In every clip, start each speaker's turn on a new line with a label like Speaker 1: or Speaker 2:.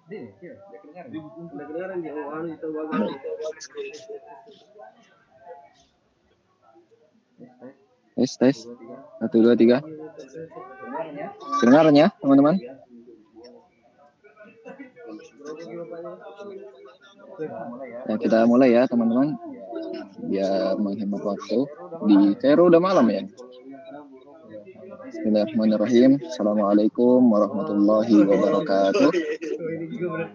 Speaker 1: Tes tes 1 2 3. Kedengaran ya teman-teman? Ya kita mulai ya teman-teman. Biar menghemat waktu. Di Kairo udah malam ya. Bismillahirrahmanirrahim. Assalamualaikum warahmatullahi wabarakatuh.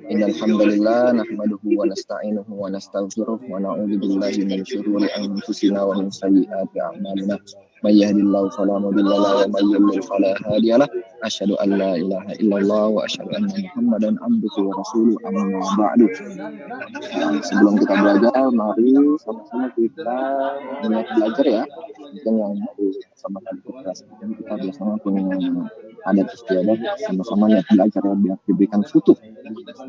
Speaker 1: Innal hamdalillah nahmaduhu wa nasta'inuhu wa nastaghfiruh wa na'udzu billahi min syururi anfusina wa min sayyiati a'malina. May yahdihillahu fala mudilla lahu wa may yudlil fala hadiya lahu. Asyhadu an la ilaha illallah wa asyhadu anna Muhammadan abduhu wa rasuluhu. Amma ba'du. Sebelum kita belajar, mari sama-sama kita niat belajar ya. Mungkin yang sama kali kita biasanya punya adat istiadat sama-sama niat belajar ya, biar diberikan futuh,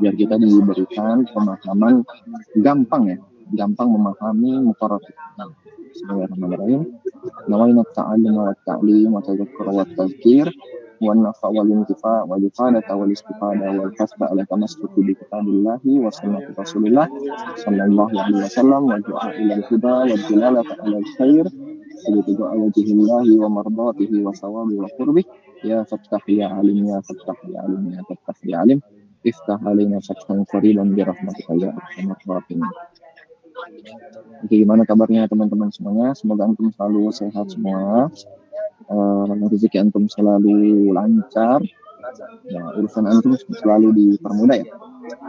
Speaker 1: biar kita diberikan pemahaman gampang ya, gampang memahami muqarrar. Bismillahirrahmanirrahim. Nawaina ta'allum wa ta'lim wa tadhakkur wa tadhkir wa nafa wal intifa wa ifadata wal istifada wal kasba ala tamassuki bi kitabillahi wa sunnati rasulillah sallallahu alaihi wasallam wa du'a ila al-huda wa dilalata ala al-khair wa wajhillahi wa mardatihi wa sawabi wa qurbih ya fattah ya alim ya fattah ya alim ya fattah ya alim iftah alaina fathan qariban bi rahmatika ya arhamar rahimin. Oke, gimana kabarnya teman-teman semuanya? Semoga antum selalu sehat semua, rezeki antum selalu lancar, ya, urusan antum selalu dipermudah ya.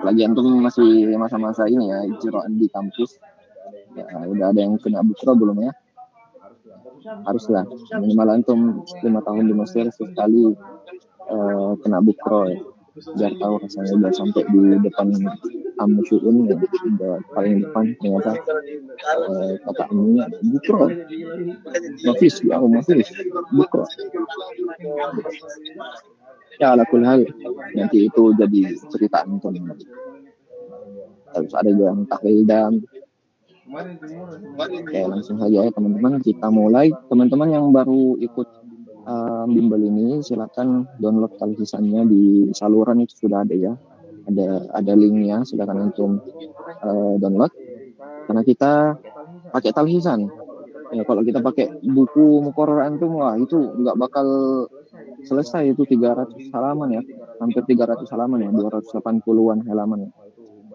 Speaker 1: Lagi antum masih masa-masa ini ya, ijraan di kampus. Ya, udah ada yang kena bukro belum ya? Haruslah, minimal antum 5 tahun di Mesir sekali kena bukro ya. Biar tahu rasanya udah sampai di depan Amusyun ya, udah paling depan ternyata kata ini bukro nafis ya nafis bukro ya ala kulli hal, nanti itu jadi cerita antum. Terus ada yang tahlil dan langsung saja ya teman-teman, kita mulai. Teman-teman yang baru ikut bimbel ini silakan download talhisannya di saluran, itu sudah ada ya, ada linknya, silakan antum download. Karena kita pakai talhisan ya, kalau kita pakai buku muqarrar antum, wah itu nggak bakal selesai, itu 300 halaman ya, hampir 300 halaman ya, 280-an halaman ya.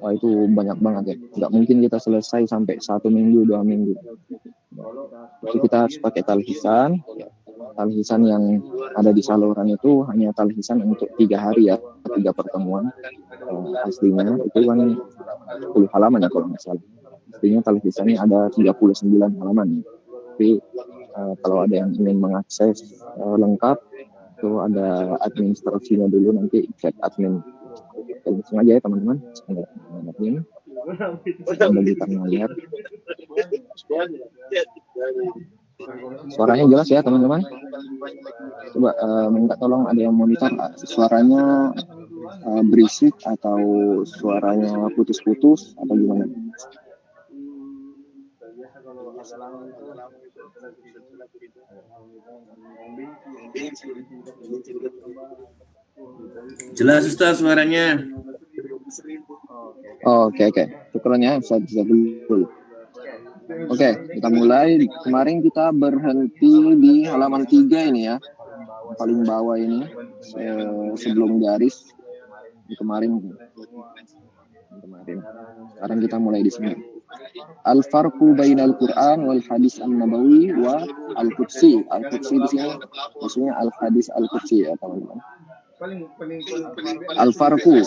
Speaker 1: Wah itu banyak banget ya, nggak mungkin kita selesai sampai 1 minggu 2 minggu. Jadi kita harus pakai talhisan ya. Talhisan yang ada di saluran itu hanya talhisan untuk 3 hari ya, 3 pertemuan. Aslinya itu kan 10 halaman ya kalau nggak salah. Aslinya talhisannya ada 39 halaman. Tapi kalau ada yang ingin mengakses lengkap, itu ada administrasinya dulu, nanti chat admin. Langsung aja ya teman-teman. Bagi kami lihat. Suaranya jelas ya teman-teman. Coba minta tolong ada yang monitor suaranya berisik atau suaranya putus-putus atau gimana.
Speaker 2: Jelas Ustaz suaranya.
Speaker 1: Oke. Syukurnya bisa dulu. Oke, kita mulai. Kemarin kita berhenti di halaman 3 ini ya, paling bawah ini, sebelum garis. Kemarin. Sekarang kita mulai di sini. Al-farqu bainal Qur'an wal hadis an-nabawi wa al-qudsi. Al-qudsi di sini maksudnya al-hadis al-qudsi ya teman-teman. Al-farqu,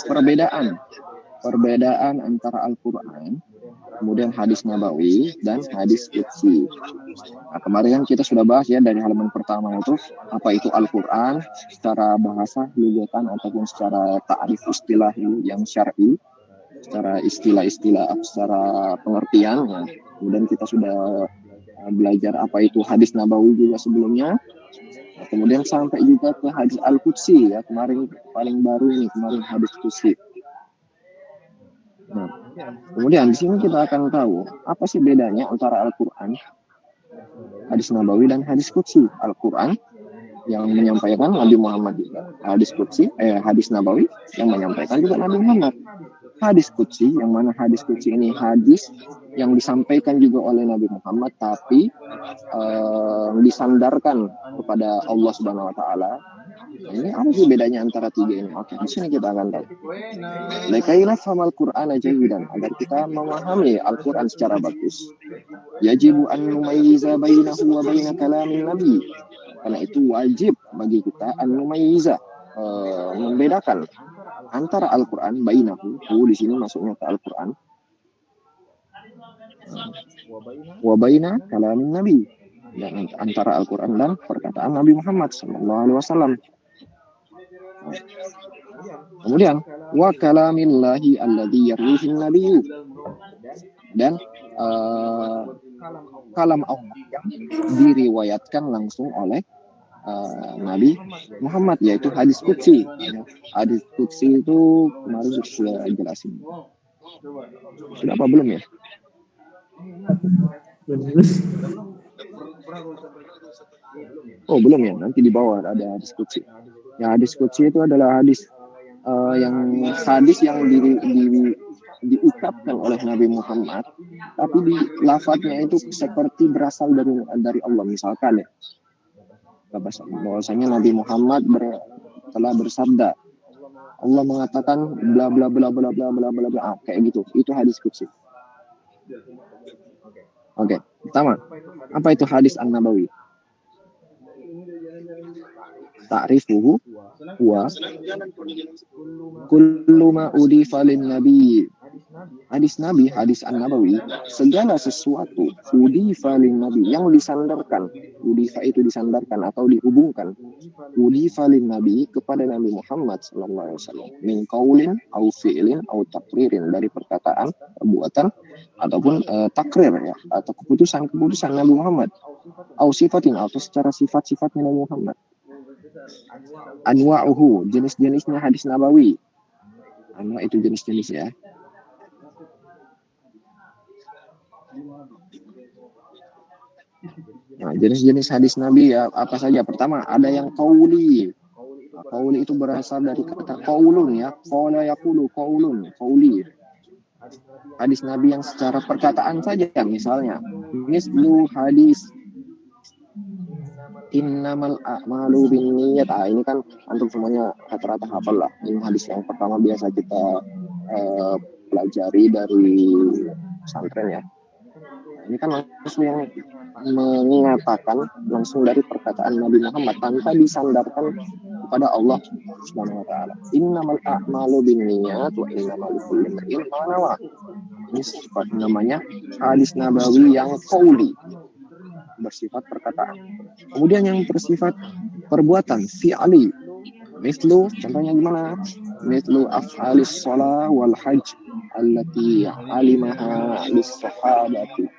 Speaker 1: perbedaan antara Al-Qur'an, kemudian hadis nabawi dan hadis qudsi. Nah, kemarin kan kita sudah bahas ya dari halaman pertama itu apa itu Al-Qur'an secara bahasa lugatan ataupun secara ta'rif istilah yang syar'i, secara istilah-istilah, secara pengertian ya. Kemudian kita sudah belajar apa itu hadis nabawi juga sebelumnya. Nah, kemudian sampai juga ke hadis al-qudsi ya, kemarin paling baru ini, kemarin hadis qudsi. Nah, kemudian di sini kita akan tahu apa sih bedanya antara Al-Qur'an, hadis nabawi dan hadis qudsi. Al-Qur'an yang menyampaikan Nabi Muhammad juga. Hadis qudsi, hadis nabawi yang menyampaikan juga Nabi Muhammad. Hadis qudsi, yang mana hadis qudsi ini hadis yang disampaikan juga oleh Nabi Muhammad, tapi disandarkan kepada Allah Subhanahu Wa Taala. Ini apa sih bedanya antara tiga ini? Oke, di sini kita akan tahu. Lekaina famal Qur'an jahidan, agar kita memahami Al-Quran secara bagus. Yajibu an numayyiza bainahu wa baina kalamin nabi. Karena itu wajib bagi kita an numayyiza, membedakan antara Al-Quran bainahu, di sini masuknya ke Al-Quran, wa baina kalamin nabi, dan antara Al-Quran dan perkataan Nabi Muhammad SAW. Kemudian wa kalamillahi alladhi yarwihin nabiyyu, dan kalam Allah yang diriwayatkan langsung oleh Nabi Muhammad, yaitu hadis qudsi. Hadis qudsi itu kemarin sudah jelasin. Sudah apa belum ya? Oh belum ya, nanti di bawah ada hadis qudsi. Ya, hadis qudsi itu adalah hadis yang diucapkan oleh Nabi Muhammad, tapi di lafadznya itu seperti berasal dari Allah. Misalkan ya, bahwasanya Nabi Muhammad telah bersabda, Allah mengatakan bla bla bla bla bla bla bla bla, kayak gitu. Itu hadis qudsi. Oke, pertama, apa itu hadis an-nabawi? Ta'rifuhu wa kullu ma udifa lin nabi. Hadis Nabi, hadis an-nabawi, segala sesuatu udifa lin nabi, yang disandarkan. Udifa itu disandarkan atau dihubungkan. Udifa lin nabi, kepada Nabi Muhammad sallallahu alaihi wasallam, min qaulin au fi'lin au taqririn, dari perkataan, perbuatan, ataupun takrir ya, atau keputusan Nabi Muhammad, au sifatin, atau secara sifat-sifatnya Nabi Muhammad. Anwa'uhu, jenis-jenisnya hadis nabawi. Anwa' itu jenis-jenis ya. Nah, jenis-jenis hadis Nabi ya apa saja? Pertama, ada yang qauli. Nah, qauli itu berasal dari kata qaulun ya. Qala yaqulu qaulun, qauli. Hadis Nabi yang secara perkataan saja, misalnya mislu hadis innamal a'malu binniyat. Ini kan antum semuanya rata-rata hafal lah. Ini hadis yang pertama biasa kita pelajari dari pesantren ya. Ini kan langsung yang mengatakan langsung dari perkataan Nabi Muhammad tanpa disandarkan kepada Allah Subhanahu wa taala. Innamal a'malu binniyat wa innamal likulli imrin ma nawa. Ini sifat namanya hadis nabawi yang qauli, bersifat perkataan. Kemudian yang bersifat perbuatan, fi'ali. Mislu, contohnya gimana? Mislu af'alis shalah wal hajj allati alimaha lis-sahabati.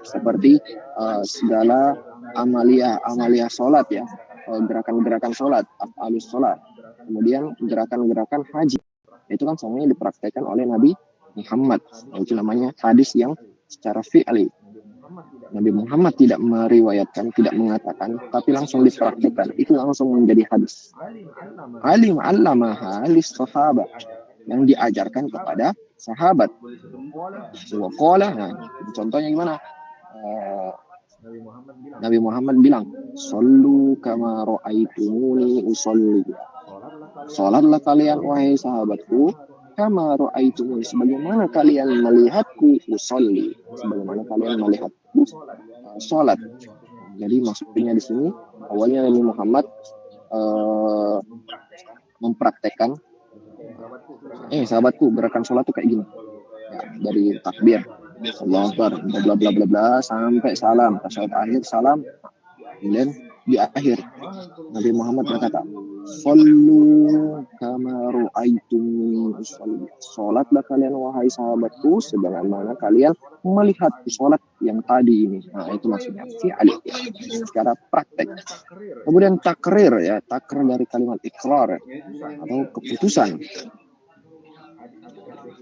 Speaker 1: Seperti segala amalia sholat ya, gerakan-gerakan sholat, af'alus sholat. Kemudian gerakan-gerakan haji, itu kan semuanya dipraktekkan oleh Nabi Muhammad. Itu namanya hadis yang secara fi'li. Nabi Muhammad tidak meriwayatkan, tidak mengatakan, tapi langsung dipraktikkan. Itu langsung menjadi hadis. Alim allamaha lis-sahabat, yang diajarkan kepada sahabat. Waqala, nah, contohnya gimana? Nabi Muhammad bilang, "Shallu kama ra'aitumuni usolli." Salatlah kalian wahai sahabatku, kama ra'aitumuni, sebagaimana kalian melihatku usolli, sebagaimana kalian melihatku salat. Jadi maksudnya di sini awalnya Nabi Muhammad mempraktekkan sahabatku gerakan sholat tuh kayak gini ya, dari takbir Allahu Akbar bla bla bla bla sampai salam, tasyahud akhir salam, kemudian di akhir Nabi Muhammad berkata, "Shallu kama ra'aitumuni usolli." Salatlah kalian wahai sahabatku sebagaimana kalian melihat salat yang tadi ini. Nah, itu maksudnya fi'ali, secara praktek. Kemudian takrir ya, takrir dari kalimat ikrar atau keputusan.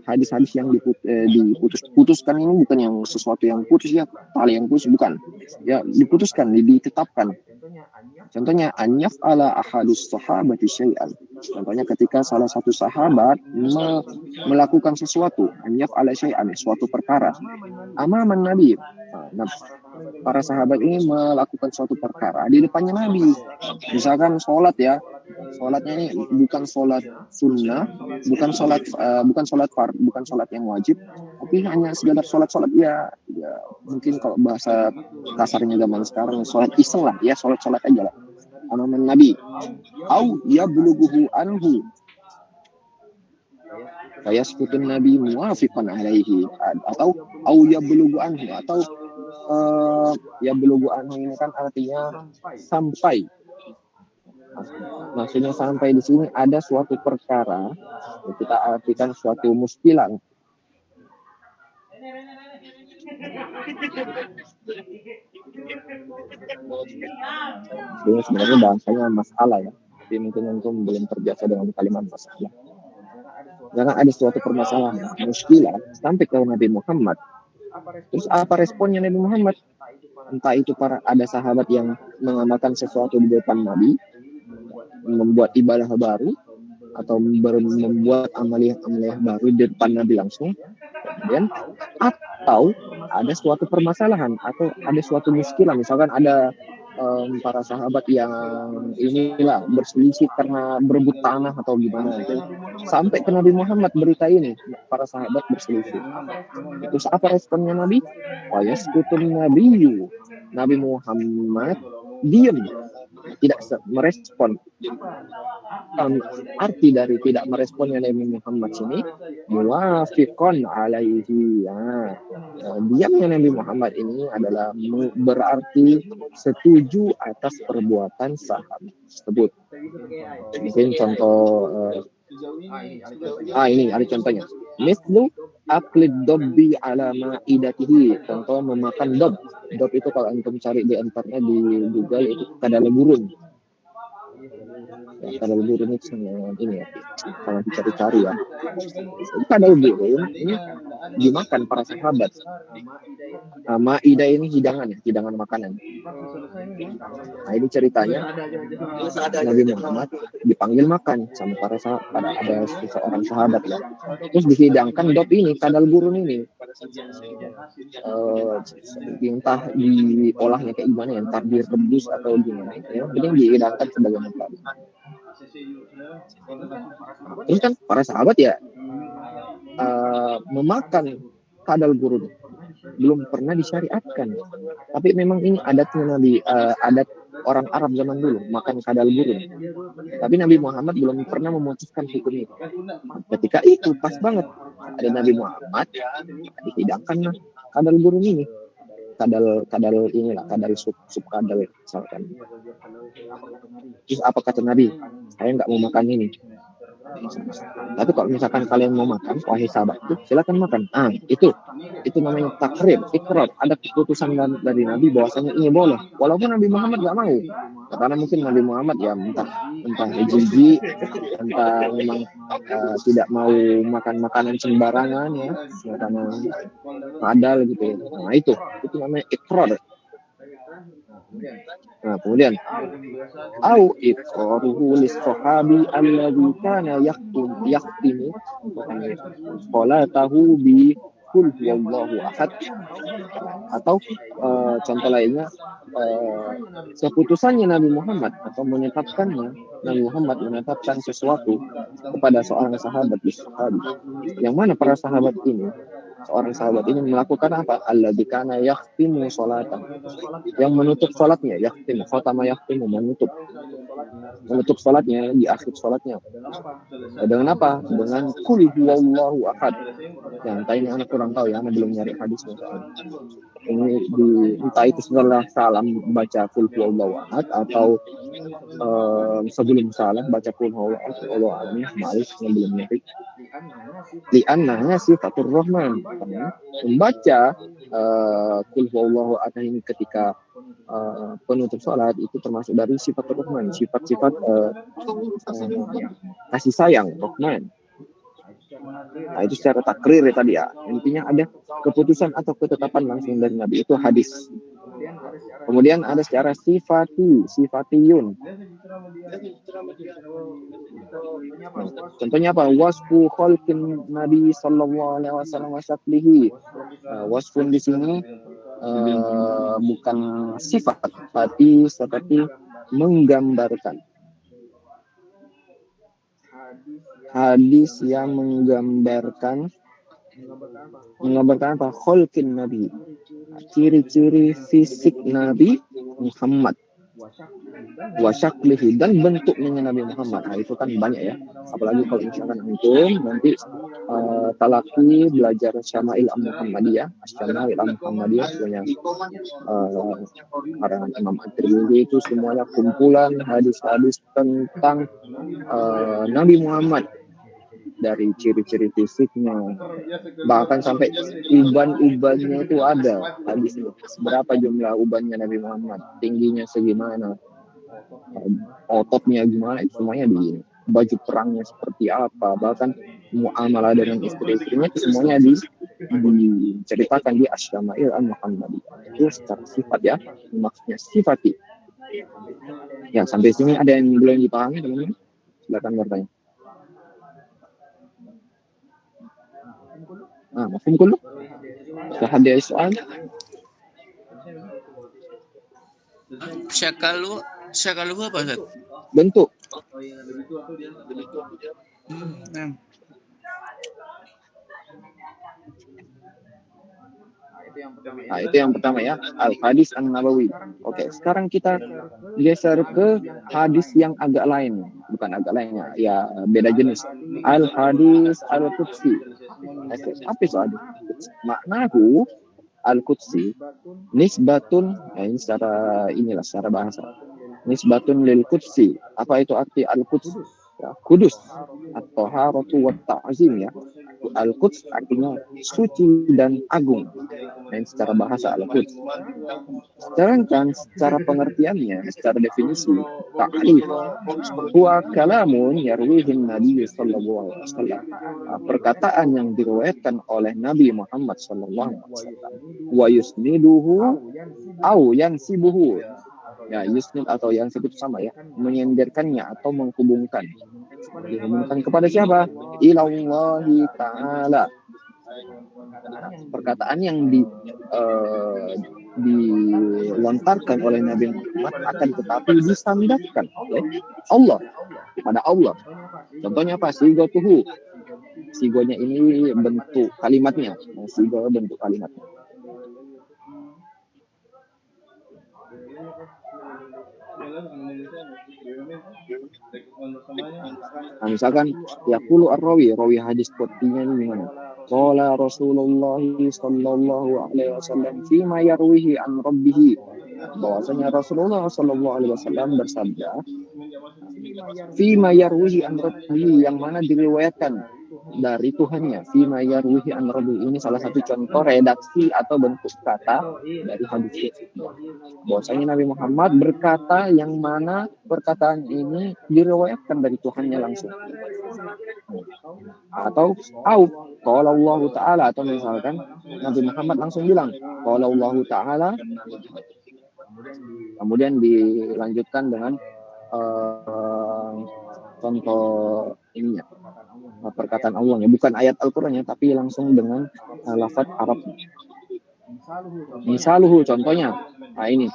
Speaker 1: Hadis-hadis yang diputuskan ini bukan yang sesuatu yang putus ya, tali yang putus, bukan. Ya, diputuskan, ditetapkan. Contohnya anyaf ala ahadus sahabati syai'an. Contohnya ketika salah satu sahabat melakukan sesuatu, anyaf ala syai'an, suatu perkara. Amaman Nabi. Nah, para sahabat ini melakukan suatu perkara di depannya Nabi. Misalkan sholat ya. Sholatnya ini bukan sholat sunnah, bukan sholat yang wajib, tapi hanya sekedar sholat ya mungkin kalau bahasa kasarnya zaman sekarang sholat iseng lah ya, sholat aja lah. Amaman Nabi, au ya buluguhu anhu, kayak sekutun Nabi muafiqan alaihi, atau au ya bulugu anhu, atau ya bulugu anhu ini kan artinya sampai. Maksudnya sampai di sini ada suatu perkara, kita artikan suatu muskilan. Ini sebenarnya bahasanya masalah ya, tapi mungkin antum belum terbiasa dengan kalimat masalah. Karena ada suatu permasalahan, muskilah sampai ke Nabi Muhammad. Terus apa responnya Nabi Muhammad? Entah itu ada sahabat yang mengamalkan sesuatu di depan Nabi, membuat ibadah baru atau membuat amaliah baru di depan Nabi langsung, kemudian atau ada suatu permasalahan atau ada suatu muskilah, misalkan ada para sahabat yang inilah berselisih karena berebut tanah atau gimana gitu. Sampai ke Nabi Muhammad berita ini, para sahabat berselisih. Itu apa responnya Nabi? Wa yaskutun nabiyyu. Nabi Muhammad diam, tidak merespon. Arti dari tidak meresponnya Nabi Muhammad sini muwafiqan alaihi. Diamnya Nabi Muhammad ini adalah berarti setuju atas perbuatan sahabat tersebut. Mungkin contoh ini ada contohnya. Mislu aklid dobbi ala ma'idatihi. Contoh memakan dob. Dob itu kalau antum cari di internet di Google itu kadal burung. Ya, kadal burung itu ini ya, sangat dicari-cari ya. Kadal burung ini dimakan para sahabat. Ma'idah ini hidangan makanan. Nah, ini ceritanya Nabi Muhammad dipanggil makan sama para sahabat, ada seseorang sahabat ya. Terus dihidangkan dob ini, kadal burung ini. Entah diolahnya kayak gimana ya, entah direbus atau gimana ya. Penting dihidangkan sebagai makan. Terus kan para sahabat ya memakan kadal burung belum pernah disyariatkan, tapi memang ini adatnya Nabi, adat orang Arab zaman dulu makan kadal burung. Tapi Nabi Muhammad belum pernah memutuskan hukum itu. Ketika itu pas banget ada Nabi Muhammad dihidangkan kadal burung ini, kadal inilah, kadal sup kadal misalkan. Terus apa kata Nabi? Saya nggak mau makan ini. Tapi kalau misalkan kalian mau makan, wahai sahabat itu silakan makan. Itu namanya takrir, ikrar. Ada keputusan dari Nabi bahwasanya ini boleh, walaupun Nabi Muhammad nggak mau. Karena mungkin Nabi Muhammad ya entah jijik, entah memang tidak mau makan makanan sembarangan ya, karena padal gitu ya. Nah itu namanya ikrar. Nah, kemudian au iqraruhu lis-sahabi alladhi kana yaqtimu salatahu bi qul huwallahu ahad. Atau contoh lainnya keputusannya Nabi Muhammad atau Nabi Muhammad menetapkan sesuatu kepada seorang sahabat yang mana para sahabat ini, seorang sahabat ini melakukan apa? Alladzi kana yaqtimu salatan, yang menutup salatnya, yaqtimu khatama yaqtimu, menutup salatnya di akhir salatnya. Dengan apa? Dengan qul huwallahu ahad. Yang tadi anak kurang tahu ya, anak belum nyari hadisnya. Ini entah itu setelah salam baca qul huwallahu ahad atau sebelum salam baca qul huwallahu ahad, malik yang belum nyari. Li'annaha sifatur rahman. Membaca qul huwallahu ahad ini ketika penutup salat itu termasuk dari sifat rahman, sifat-sifat kasih sayang rahman. Nah itu secara takrir ya tadi ya. Intinya ada keputusan atau ketetapan langsung dari Nabi, itu hadis. Kemudian ada secara sifatiyun. Contohnya apa? Wasfu khalqin Nabi sallallahu alaihi wasallam wa syaklihi. Wasfun di sini bukan sifat, tapi seperti menggambarkan. Hadis yang menggambarkan apa? Khalqin Nabi, ciri-ciri fisik Nabi Muhammad, wasyaklihi, dan bentuknya Nabi Muhammad. Nah, itu kan banyak ya, apalagi kalau misalkan antum nanti talaki belajar Syama'il Al-Muhammadiyah, Syama'il Al-Muhammadiyah punya karangan Imam At-Tirmidzi, itu semuanya kumpulan hadis-hadis tentang Nabi Muhammad, dari ciri-ciri fisiknya, bahkan sampai uban-ubannya itu ada hadisnya. Berapa jumlah ubannya Nabi Muhammad, tingginya segimana, ototnya gimana, itu semuanya di baju perangnya seperti apa, bahkan muamalah dengan istri-istrinya itu semuanya diceritakan di Asy-Syama'il Al-Muhammadiyah. Itu secara sifat ya, maksudnya sifati. Ya, sampai sini ada yang belum dipahami teman-teman? Silakan bertanya. مفهوم كله؟ في حد أي سؤال؟
Speaker 2: Syakalu apa, Ustaz?
Speaker 1: Bentuk. Nah, itu yang pertama ya, Al-Hadis An-Nabawi. Oke, sekarang kita geser ke hadis yang agak lain. Bukan agak lain ya, beda jenis. Al-Hadis Al-Qudsi. Apa itu hadis? Maknahu Al-Qudsi nisbatun, ini secara bahasa. Nisbatun lil Qudsi. Apa itu arti Al-Quds? Ya, kudus atau haratu wa ta'zim ya. Al-Quds artinya suci dan agung. Nah, secara bahasa Al-Quds. Sedangkan secara pengertiannya, secara definisi, ta'rif huwa kalamun yarwihi Nabi sallallahu alaihi wasallam. Perkataan yang diriwayatkan oleh Nabi Muhammad sallallahu alaihi wasallam. Wa yusniduhu au yansibuhu. Ya, yusnid atau yang sebut sama ya, menyenderkannya atau menghubungkan. Dihubungkan kepada siapa? Ilallahi ta'ala. Perkataan yang dilontarkan oleh Nabi Muhammad akan tetapi disandarkan oleh Allah, pada Allah. Contohnya apa? Sigotuhu. Sigonya ini bentuk kalimatnya. Sigo bentuk kalimatnya. Nah, misalkan yaqulu ar-rawi hadis qudsinya ini gimana? Qala Rasulullah sallallahu alaihi wasallam fima yarwihi an rabbih. Bahwasanya Rasulullah sallallahu alaihi wasallam bersabda, fima yarwihi an rabbih, yang mana diriwayatkan dari Tuhannya. Fima yarwihi an rabbih, ini salah satu contoh redaksi atau bentuk kata dari hadis itu. Bahwasanya Nabi Muhammad berkata yang mana perkataan ini diriwayatkan dari Tuhannya langsung. Atau qala Allah Ta'ala, atau misalkan Nabi Muhammad langsung bilang qala Allah Ta'ala, kemudian dilanjutkan dengan contoh ininya, perkataan Allah ya, bukan ayat Al-Qur'annya tapi langsung dengan lafaz Arabnya. Misaluhu, contohnya. Nah, ini.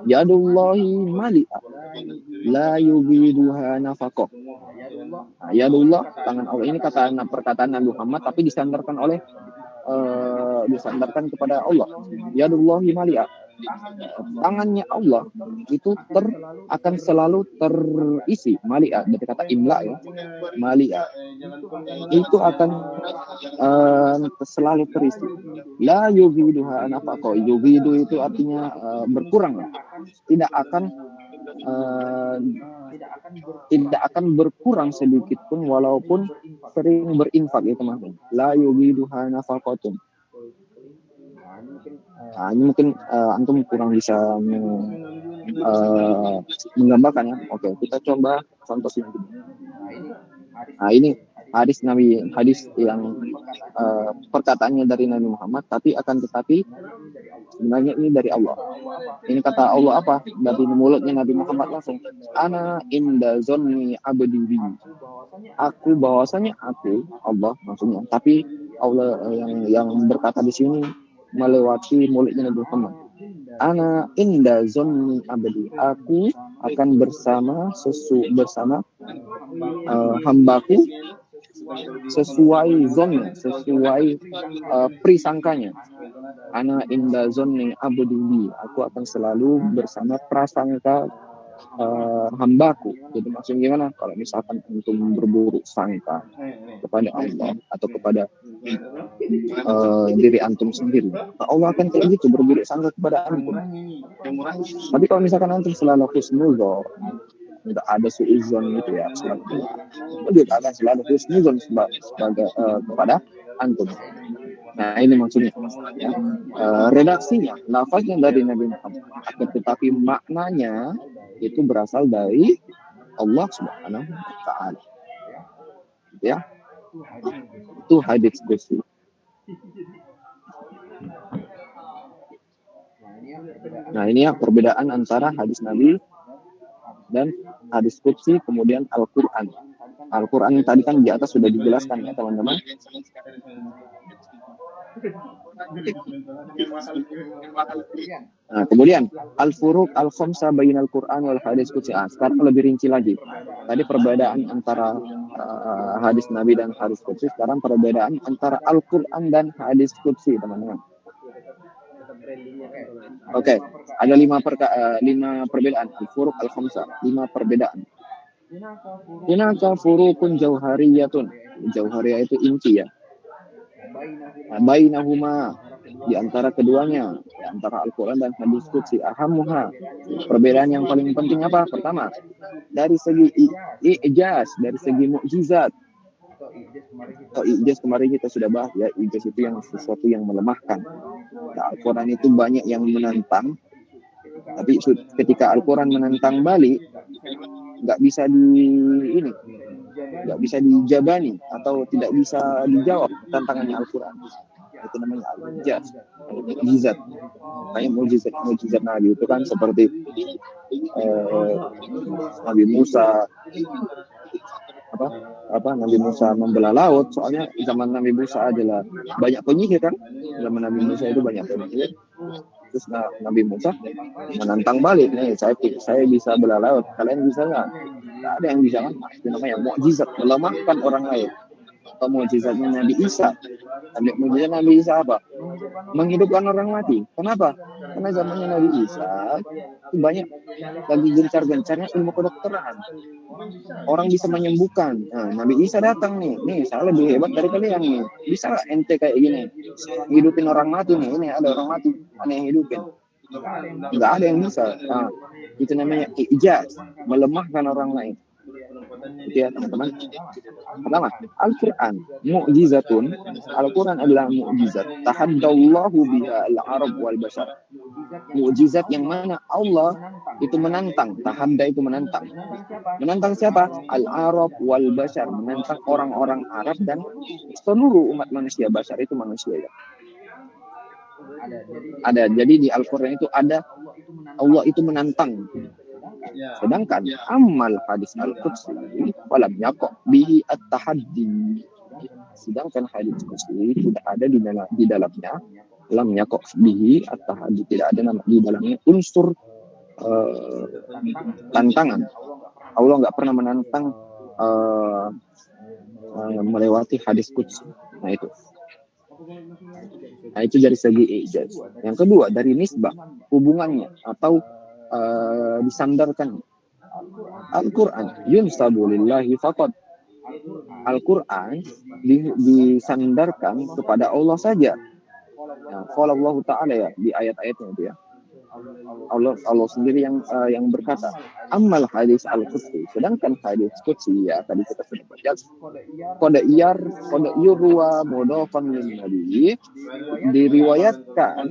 Speaker 1: Yadullahi mali'ah la yubiduha nafaqah. Nah, yadullah, tangan Allah, ini perkataan Nabi Muhammad tapi disandarkan kepada Allah. Yadullahi mali'ah. Tangannya Allah itu akan selalu terisi. Mali'ah dari kata imla ya. Mali'ah itu akan selalu terisi. La yubiduha nafaqah. Yubidu itu artinya berkurang. Tidak akan berkurang sedikit pun walaupun sering berinfak, itu maksudnya. La yubiduha nafaqatun. Nah, ini mungkin antum kurang bisa menggambarkan ya. Oke, kita coba contoh sini. Nah, ini hadis yang perkataannya dari Nabi Muhammad, tapi akan tetapi sebenarnya ini dari Allah. Ini kata Allah apa? Dari mulutnya Nabi Muhammad langsung. Ana inda zonni abdi bi. Aku bahwasanya aku Allah maksudnya. Tapi Allah yang berkata di sini melewati mulutnya Nabi Muhammad. Ana inda zonni abdi. Aku akan bersama hambaku sesuai zonnya, sesuai prisangkanya. Ana inda zonni abdi bi. Aku akan selalu bersama prasangka hambaku. Jadi maksudnya gimana? Kalau misalkan antum berburuk sangka kepada Allah atau kepada diri antum sendiri, Allah akan kayak gitu, berburuk sangka kepada antum. Tapi kalau misalkan antum selalu husnuzon, tidak ada suuzon gitu ya, dia akan selalu husnuzon kepada antum. Nah ini maksudnya ya. Redaksinya, lafaznya dari Nabi Muhammad, tetapi maknanya itu berasal dari Allah Subhanahu wa Ta'ala. Ya, itu hadits qudsi. Nah ini ya perbedaan antara hadis Nabi dan hadis qudsi, kemudian Al-Quran. Al-Quran tadi kan di atas sudah dijelaskan ya teman-teman. Nah, kemudian al-furuq al-khamsa bainal Quran wal hadis qudsi. Sekarang lebih rinci lagi. Tadi perbedaan antara hadis Nabi dan hadis qudsi, sekarang perbedaan antara Al-Quran dan hadis qudsi, teman-teman. Oke, ada 5 perbedaan. Al-furuq al-khamsa, 5 perbedaan. Hunaka furuqun jauhariyatun. Jauhariyah itu inti ya. Bainahuma, di antara keduanya, di antara Al-Quran dan hadis qudsi. Ahamuha, perbedaan yang paling penting apa? Pertama, dari segi ijaz, dari segi mukjizat. Atau ijaz kemarin kita sudah bahas ya, ijaz itu yang sesuatu yang melemahkan. Nah, Al-Quran itu banyak yang menantang, tapi ketika Al-Quran menantang balik, nggak bisa dijabani atau tidak bisa dijawab tantangannya Al-Quran. Itu namanya al-ijaz, mukjizat. Kayak mukjizat Nabi itu kan seperti Nabi Musa Nabi Musa membelah laut. Soalnya zaman Nabi Musa adalah banyak penyihir kan. Zaman Nabi Musa itu banyak penyihir. Terus Nabi Musa menantang balik, nih saya bisa belah laut, kalian bisa nggak? Nggak ada yang bisa kan? Itu namanya mukjizat, melemahkan orang lain. Atau mukjizatnya Nabi Isa. Mukjizat Nabi Isa apa? Menghidupkan orang mati. Kenapa? Karena zamannya Nabi Isa itu banyak lagi gencar-gencarnya ilmu kedokteran. Orang bisa menyembuhkan. Nah, Nabi Isa datang nih saya lebih hebat dari kalian nih. Bisa nggak ente kayak gini? Hidupin orang mati nih. Ini ada orang mati, aneh yang hidupin. Nggak ada yang bisa. Nah, itu namanya ijaz, melemahkan orang lain. Itu ya teman-teman. Pertama, Al-Quran mu'jizatun. Al-Quran adalah mu'jizat. Tahaddallahu biha al-arab wal bashar. Mu'jizat yang mana Allah itu menantang. Tahadda itu menantang. Menantang siapa? Al-arab wal bashar. Menantang orang-orang Arab dan seluruh umat manusia. Bashar itu manusia ya. Ada. Jadi di Al-Quran itu ada Allah itu menantang. Sedangkan amal hadis al-qudsi walam yaqo bihi at-tahaddi. Sedangkan hadis qudsi tidak ada di dalamnya lam yaqo bihi at-tahaddi, tidak ada di dalamnya unsur tantangan. Allah nggak pernah menantang melewati hadis qudsi. Nah itu dari segi ijaz. Yang kedua dari nisbah, hubungannya atau disandarkan. Al-Quran yunsabu lillahi faqad. Al-Quran disandarkan kepada Allah saja. Nah, qala Allah Ta'ala ya di ayat-ayatnya itu ya. Allah sendiri yang berkata. Ammal hadis al-qudsi, sedangkan hadis qudsi ya tadi kita sudah baca. Qad yurwa mudhafan lin nabi, diriwayatkan,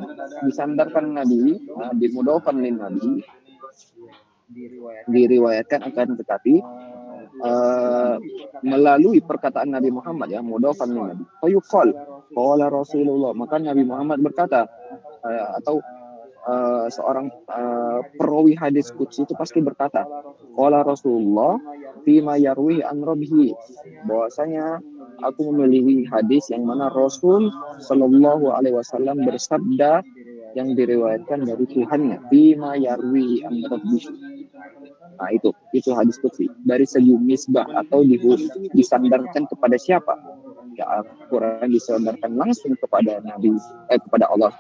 Speaker 1: disandarkan Nabi, di mudhafan lin nabi, diriwayatkan akan tetapi melalui perkataan Nabi Muhammad ya, mudhafan min Nabi. Fayuqal qala Rasulullah, maka Nabi Muhammad berkata atau seorang perawi hadis qudsi itu pasti berkata, qala Rasulullah fima yarwi an rabbih, bahwasanya aku memilih hadis yang mana Rasul Shallallahu Alaihi Wasallam bersabda yang diriwayatkan dari Tuhannya, fima yarwi an rabbih. Nah itu hadis qudsi. Dari segi nisbah atau disandarkan kepada siapa? Ya, Al-Quran disandarkan langsung kepada Nabi, kepada Allah.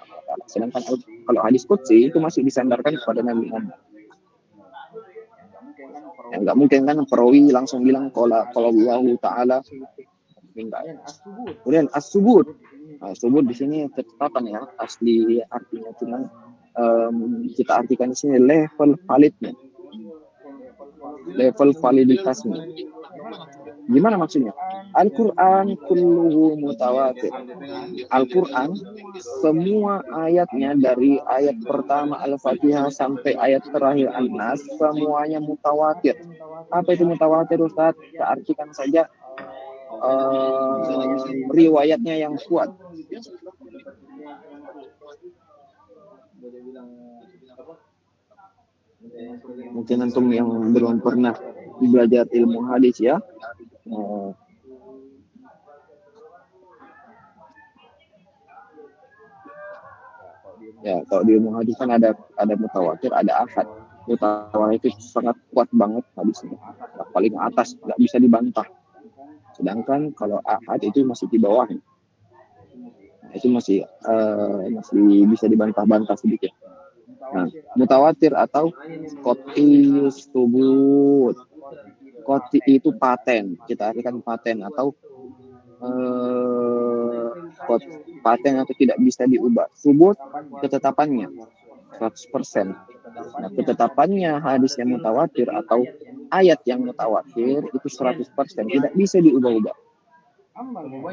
Speaker 1: Sedangkan kalau hadis qudsi itu masih disandarkan kepada Nabi Muhammad. Ya, nggak mungkin kan perawi langsung bilang kalau Allah Taala. Enggak. Kemudian as-subut. Nah, subut di sini ketetapan ya, asli artinya cuman kita artikan di sini level validnya, level validitasnya. Gimana maksudnya? Al-Quran kulluhu mutawatir. Al-Quran semua ayatnya dari ayat pertama Al-Fatihah sampai ayat terakhir An-Nas semuanya mutawatir. Apa itu mutawatir, Ustaz? Kita artikan saja riwayatnya yang kuat. Mungkin antum yang belum pernah belajar ilmu hadis ya, ya kalau di ilmu hadis kan ada mutawatir, ada ahad. Mutawatir itu sangat kuat banget hadisnya, paling atas, nggak bisa dibantah. Sedangkan kalau ahad itu masih di bawah, nah, itu masih bisa dibantah-bantah sedikit. Nah, mutawatir atau qat'iyus subut. Qat'i itu paten, kita artikan paten atau paten atau tidak bisa diubah. Subut ketetapannya 100%. Nah, ketetapannya hadis yang mutawatir atau ayat yang mutawatir itu 100%, tidak bisa diubah-ubah.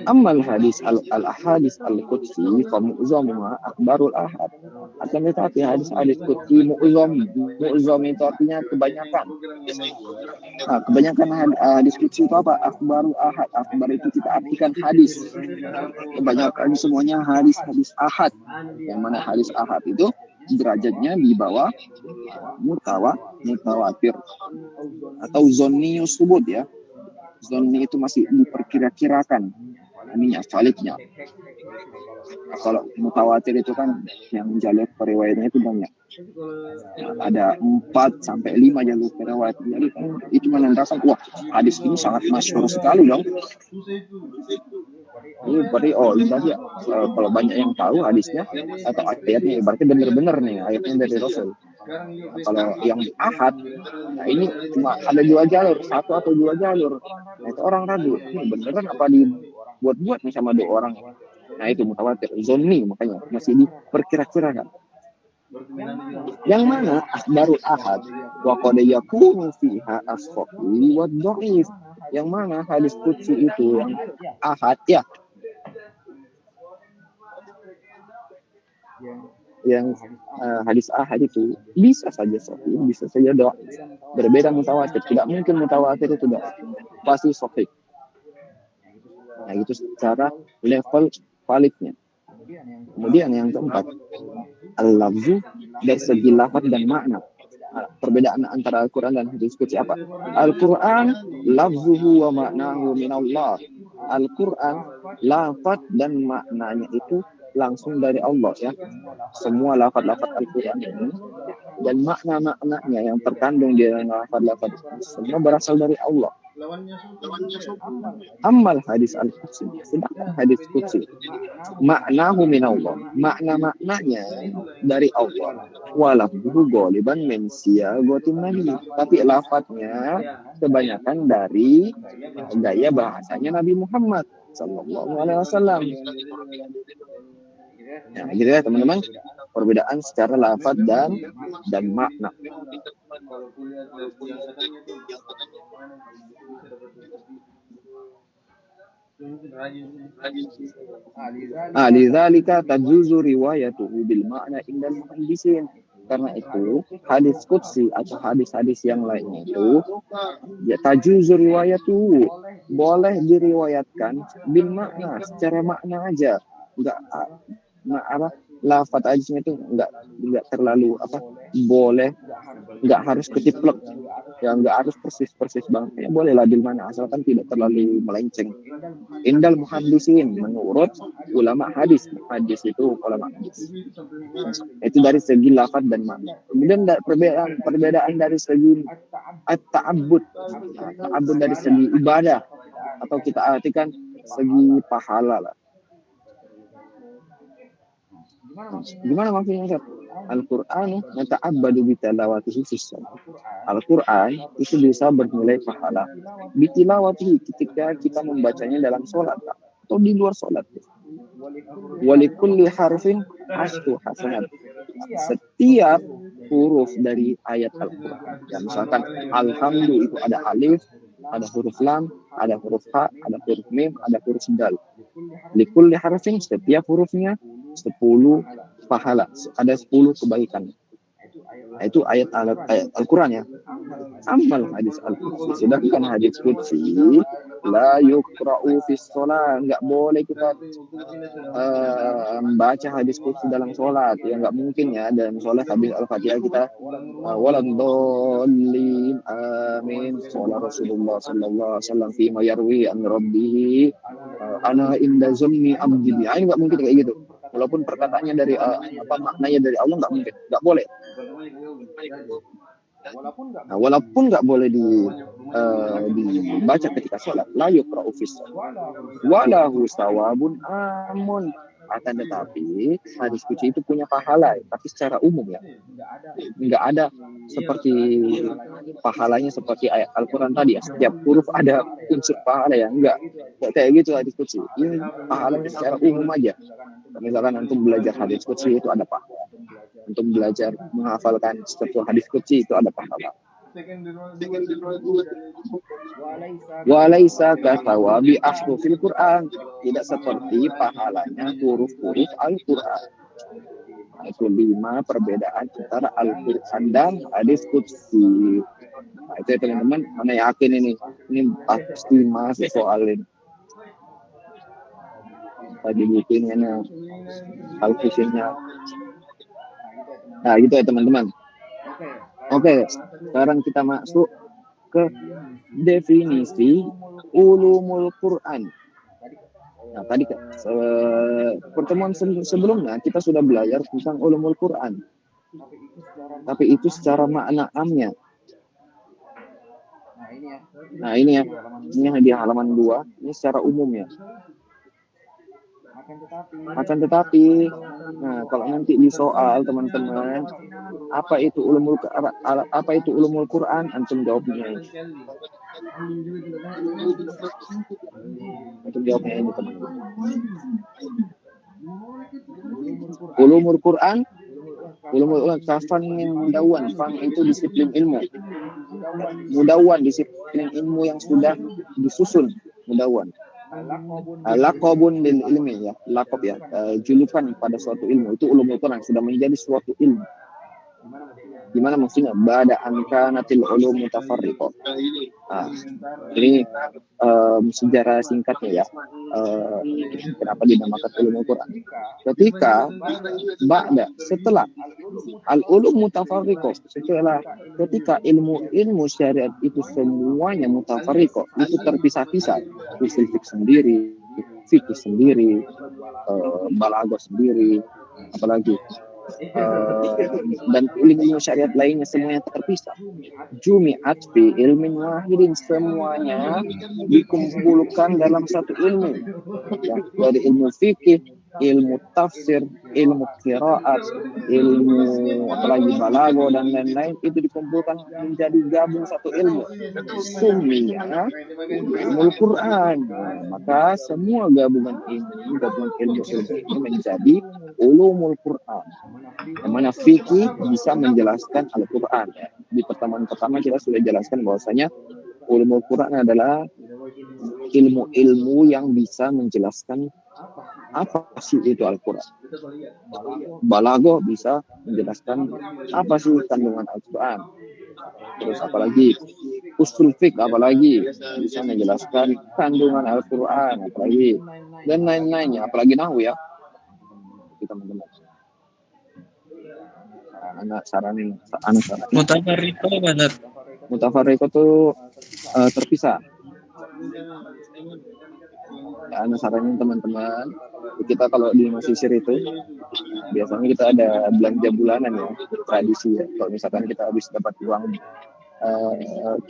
Speaker 1: Amal hadis al-ahadis al-qudsi fa mu'zamuha akbarul ahad. Akan tetapi hadis qudsi mu'zam itu artinya kebanyakan. Nah, kebanyakan hadis qudsi itu apa? Akbarul ahad. Akbar itu kita artikan hadis. Kebanyakan semuanya hadis ahad. Yang mana hadis ahad itu derajatnya di bawah mutawatir atau zonniyus subut ya. Zonni itu masih diperkira-kirakan ininya, validnya. Nah, kalau mutawatir itu kan yang jalur periwayatnya itu banyak. Nah, ada 4 sampai 5 jalur periwayat. Jadi kan itu menandakan wah hadis ini sangat masyhur sekali dong. Ini berarti kalau banyak yang tahu hadisnya atau ayatnya, berarti benar-benar nih ayatnya dari Rasul. Nah, kalau yang ahad, nah ini cuma ada 2 jalur, 1 atau 2 jalur. Nah itu orang ragu, ini beneran apa dibuat-buat nih sama 2 orang. Nah itu mutawatir, zonni, makanya masih diperkira-kirakan. Yang mana akhbarul ahad wa qad yakunu fiha as-sahih wa dhaif. Yang mana hadis qudsi itu yang ahad ya, yang hadis ahad itu bisa saja sahih, bisa saja dhaif. Berbeda mutawatir, tidak mungkin mutawatir itu dhaif, pasti sahih. Nah itu secara level validnya. Kemudian yang keempat, al-lafzu dari segi lafaz dan makna. Perbedaan antara Al-Quran dan hadis qudsi apa? Al-Quran lafzuhu wa maknahu minallah. Al-Quran lafaz dan maknanya itu langsung dari Allah ya. Semua lafaz-lafaz Al-Quran ini dan makna-maknanya yang terkandung di dalam lafaz-lafaz semua berasal dari Allah. Amal hadis al-qudsi, sedangkan hadis qudsi maknahu minallah, makna-maknanya dari Allah. Walafzuhu ghaliban min siyaghatin nabi, tapi lafaznya kebanyakan dari gaya bahasanya Nabi Muhammad sallallahu alaihi wasallam. Nah, gitu ya teman-teman, perbedaan secara lafaz dan makna. Lidzalika tajuzu riwayatuhu bil makna indal muhaddisin. Karena itu hadis qudsi atau hadis-hadis yang lainnya itu ya tajuzu riwayatu, boleh diriwayatkan bil makna, secara makna aja, enggak apa lafaz hadisnya itu enggak terlalu boleh, enggak harus ketiplek, ya enggak harus persis banget, ya bolehlah bil mana asalkan tidak terlalu melenceng. Indal muhaddisin, menurut ulama hadis itu ulama hadis itu dari segi lafaz dan makna. Kemudian perbedaan dari segi at-ta'abbud, ta'abbud dari segi ibadah, atau kita artikan segi pahala lah. Gimana maksudnya, Ustaz? Al-Qur'an nata'abbadu bi tilawatihi fi shalah. Al-Qur'an itu bisa bernilai pahala bi tilawatihi ketika kita membacanya dalam sholat atau di luar sholat. Walikulli harfin asyru hasanat. Setiap huruf dari ayat Al-Qur'an, ya misalkan alhamdu itu ada alif, ada huruf lam, ada huruf ha, ada huruf mim, ada huruf dal. Likulli harfin, setiap hurufnya 10 pahala, ada 10 kebaikan. Itu ayat Al-Quran ya. Amal hadis Al-Qudsi, sedangkan hadis Qudsi la yuqra'u fis shalah, enggak boleh kita membaca hadis Qudsi dalam sholat, ya enggak mungkin ya dalam sholat habis Al-Fatihah kita waladhdallin amin qala Rasulullah sallallahu alaihi wasallam fi ma yarwi an rabbih ana inda zanni abdi, enggak mungkin kayak gitu. Walaupun perkataannya dari maknanya dari Allah, nggak mungkin, nggak boleh. Walaupun nggak boleh dibaca ketika sholat, la yuqra'u fis walahu sawabun amun. Akan tetapi hadis Qudsi itu punya pahala, tapi secara umum ya, nggak ada seperti pahalanya seperti ayat Al-Quran tadi ya, setiap huruf ada unsur pahala ya, enggak kayak gitu hadis Qudsi. Ini pahalanya secara umum aja. Misalkan antum belajar hadis Qudsi itu ada pahala, untuk belajar menghafalkan satu hadis Qudsi itu ada pahala. Walaisa kathawabi ahrufil Quran, tidak seperti pahalanya huruf-huruf Al-Quran. Itu 5 perbedaan antara Al-Quran dan hadis Qudsi. Nah, itu ya teman-teman, mana yakin ini pasti masuk soal ini. Tadi bukunya Al-Qudsinya. Nah gitu ya teman-teman. Oke, sekarang kita masuk ke definisi ulumul Quran. Nah, tadi pertemuan sebelumnya kita sudah belajar tentang ulumul Quran. Tapi itu secara makna amnya. Nah, ini ya. Ini di halaman 2, ini secara umum ya. Akan tetapi, nah kalau nanti di soal teman-teman, apa itu ulumul Quran, antum jawabnya. Antum jawabnya ini teman-teman. Ulumul Quran, kafan min mudawan, fan itu disiplin ilmu. Mudawan disiplin ilmu yang sudah disusun, mudawan. Laqabun lil ilmi ya, laqab ya, julukan pada suatu ilmu, itu ulumul Quran, sudah menjadi suatu ilmu. Gimana maksudnya? Ba'da an kanatil ulum mutafarriqah. Nah, ini sejarah singkatnya ya. Kenapa dinamakan ulumul Quran? Ketika setelah al-ulum mutafarriqah, ketika ilmu syariat itu semuanya mutafarriqah, itu terpisah-pisah, usul sendiri, fikih sendiri, balaghah sendiri, apalagi dan ilmu syariat lainnya semuanya terpisah. Jumi'at fi ilmin wahidin, semuanya dikumpulkan dalam satu ilmu. Ya, dari ilmu fikih, ilmu tafsir, ilmu qiraat, ilmu apalagi balaghah dan lain-lain, itu dikumpulkan menjadi gabung satu ilmu. Suminya ulumul Quran. Maka semua gabungan ilmu ini menjadi ulumul Quran. Yang mana fikih bisa menjelaskan Al-Quran. Di pertemuan pertama kita sudah jelaskan bahwasanya ulumul Quran adalah ilmu-ilmu yang bisa menjelaskan apa sih itu Al-Quran. Balaghah bisa menjelaskan apa sih kandungan Al-Quran. Terus apalagi usul fiqh apalagi bisa menjelaskan kandungan Al-Quran apalagi dan lain-lainnya, apalagi nahwu ya. Kita mendengar. Anak saranin.
Speaker 2: Mutafarriq apa Ustaz?
Speaker 1: Mutafarriq itu terpisah. Ya, anak saranin teman-teman, kita kalau di Mesisir itu biasanya kita ada belanja bulanan ya, tradisi ya. Kalau misalkan kita habis dapat uang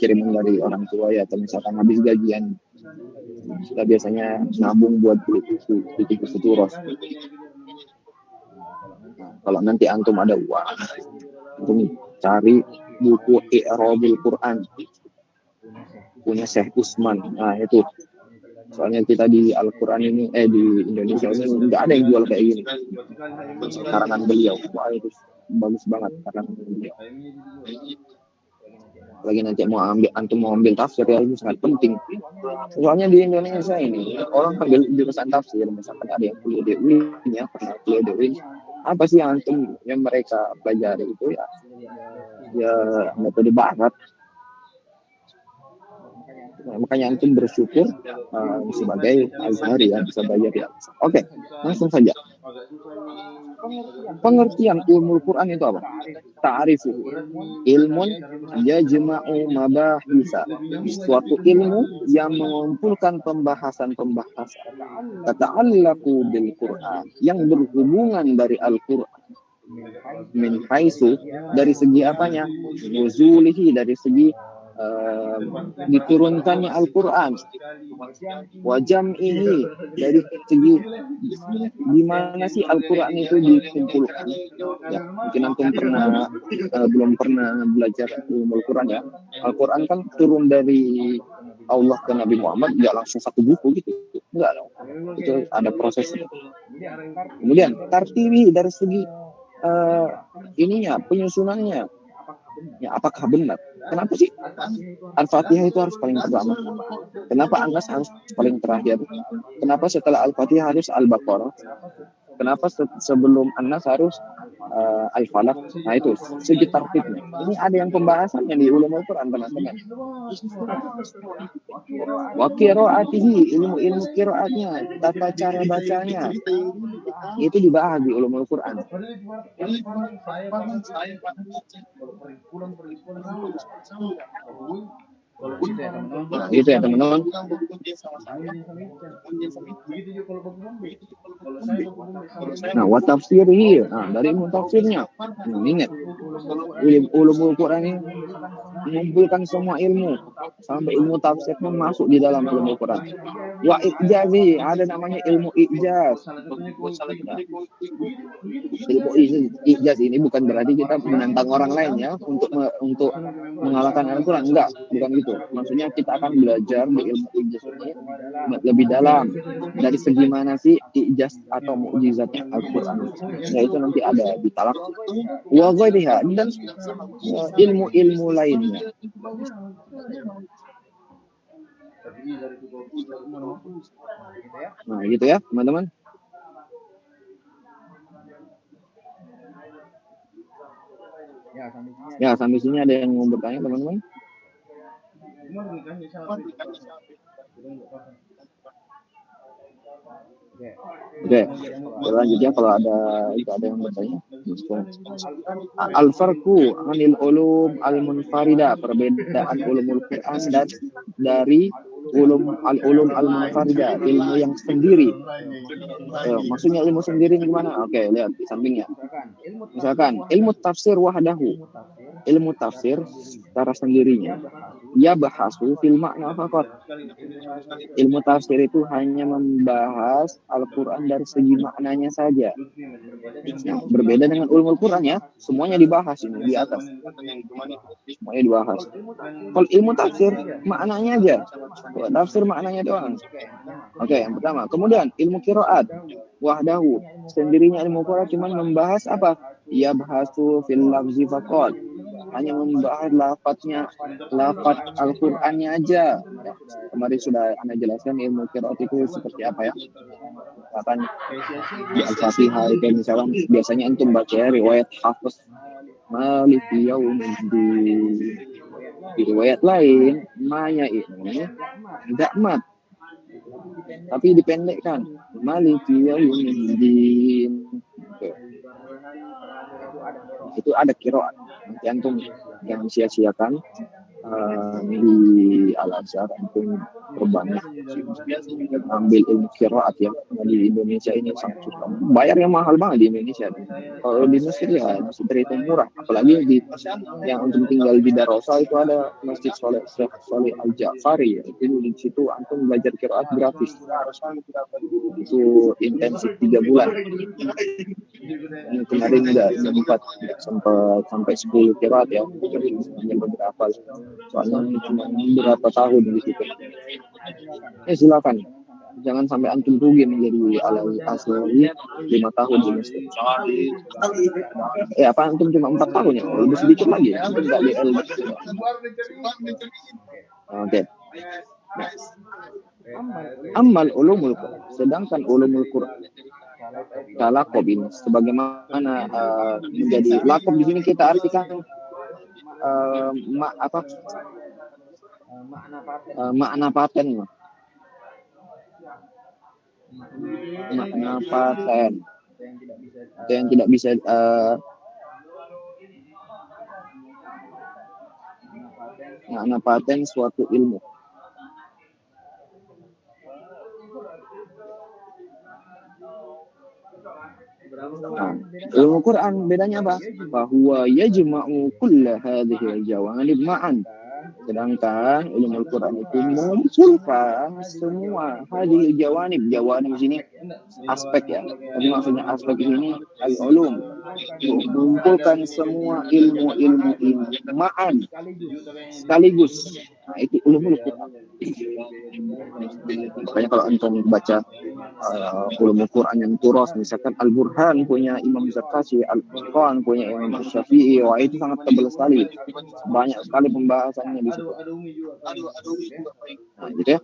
Speaker 1: kiriman dari orang tua ya, atau misalkan habis gajian, kita biasanya nabung buat beli buku turos. Nah, kalau nanti antum ada uang, antum cari buku I'rabil Quran punya Syekh Usman. Nah itu, soalnya kita di Al-Quran ini di Indonesia ini nggak ada yang jual kayak gini. Karangan beliau, wah itu bagus banget karangan beliau. Lagi nanti antum mau ambil tafsir ya, ini sangat penting. Soalnya di Indonesia ini orang ambil jurusan tafsir, misalkan ada yang kuliah di UIN ya, pernah kuliah di UIN, apa sih yang mereka pelajari itu ya metode barat. Nah, makanya antum bersyukur sebagai Azhari ya, bisa belajar ya. Oke, langsung saja. Pengertian ilmu Quran itu apa? Ta'rifu ilmun yajma'u mabahisa, suatu ilmu yang mengumpulkan pembahasan-pembahasan tata'allaqu bil Quran, yang berhubungan dari Al-Quran. Min haisu, dari segi apanya? Nuzulihi, dari segi diturunkannya Al-Quran. Wajam ini, dari segi gimana sih Al-Quran itu dikumpulkan ya. Mungkin antum belum pernah belajar ilmu Al-Quran ya. Al-Quran kan turun dari Allah ke Nabi Muhammad, nggak langsung satu buku gitu, enggak dong, itu ada prosesnya. Kemudian tartibi, dari segi ininya, penyusunannya ya, apakah benar? Kenapa sih Al-Fatihah itu harus paling pertama? Kenapa An-Nas harus paling terakhir? Kenapa setelah Al-Fatihah harus Al-Baqarah? Kenapa sebelum An-Nas harus Al-Falaq? Nah itu segi tartibnya. Ini ada yang pembahasannya di ulumul Quran, teman-teman. Wa qiraatihi, ilmu qiraatnya, tata cara bacanya, itu dibahas di ulumul Quran. Nah, gitu ya teman-teman. Nah, wa tafsirihi, dari ilmu tafsirnya. Ingat, ulumul Quran ini mengumpulkan semua ilmu, sampai ilmu tafsir pun masuk di dalam ulumul Quran. Wa ijazi, ada namanya ilmu ijaz. Nah, ilmu ijaz ini bukan berarti kita menantang orang lain ya untuk mengalahkan Al-Quran, enggak, bukan gitu. Maksudnya kita akan belajar di ilmu ijaz ini lebih dalam, dari segi mana sih ijaz atau mukjizatnya Al-Quran. Nah itu nanti ada di talak wa ghairiha, dan ilmu-ilmu lainnya. Nah gitu ya teman-teman. Ya, sampai sini ada yang mau bertanya teman-teman? Oke, selanjutnya kalau ada yang bertanya. Al-farqu anil ulum al-munfarida, perbedaan ulumul Quran dan dari ulum al-munfarida, ilmu yang sendiri. Maksudnya ilmu sendiri gimana? Oke, lihat di sampingnya. Misalkan ilmu tafsir wahdahu, ilmu tafsir secara sendirinya. Ya bahasu fil makna faqat. Ilmu tafsir itu hanya membahas Al-Quran dari segi maknanya saja. Nah, berbeda dengan ulumul Quran ya, semuanya dibahas ini di atas. Semuanya dibahas. Kalau ilmu tafsir maknanya aja. Tafsir maknanya doang. Oke, yang pertama. Kemudian ilmu qiraat wahdahu, sendirinya ilmu Quran cuma membahas apa? Ya bahasu fil lafzi faqat, hanya membahas lafaz Al-Qur'annya aja. Ya, kemarin sudah Anda jelaskan ilmu qiraat itu seperti apa ya. Katakan di Al-Fatihah itu misalnya biasanya antum baca riwayat Hafiz Malik Yaumiddin. Di riwayat lain, ma-nya ini enggak mat, tapi dipendekkan Malik Yaumiddin. Itu ada qiraat. Nanti antum jangan sia-siakan di Al-Azhar antum berbanyak ambil ilmu qiraat ya. Di Indonesia ini sangat susah. Bayarnya mahal banget di Indonesia. Kalau di Mesir ya masih terhitung murah. Apalagi di yang antum tinggal di Darosa itu ada Masjid Soleh Al-Ja'fari ya. Itu di situ antum belajar qiraat gratis. Itu intensif 3 bulan. Ini kemarin udah 4 sempat sampai 10 qiraat ya. Hanya beberapa. Soalnya cuma berapa tahun di situ. Silakan. Jangan sampai antum rugi menjadi asli 5 tahun di Mesir. Apa antum cuma 4 tahun ya? Lebih sedikit lagi. Enggak di L. Oke. Amal ulumul Quran. Sedangkan ulumul Quran lakob ini sebagaimana menjadi lakob di sini kita artikan makna paten. Makna paten itu yang tidak bisa makna paten suatu ilmu. Ilmu Quran bedanya apa? Bahwa yajma'u kulla hadhihi al-jawanib ma'an. Sedangkan ilmu Quran itu mengumpulkan semua hadhihi jawanib. Jawanib sini aspek ya. Tapi maksudnya aspek ini al-ulum. Mengumpulkan semua ilmu-ilmu ini ma'an sekaligus. Nah, itu ulumul Quran. Makanya kalau antum baca ulumul Quran yang turas, misalkan Al-Burhan punya Imam Zarkashi, Al-Qur'an punya Imam Syafi'i, wah itu sangat tebal sekali. Banyak sekali pembahasannya di situ. Nah, gitu ya.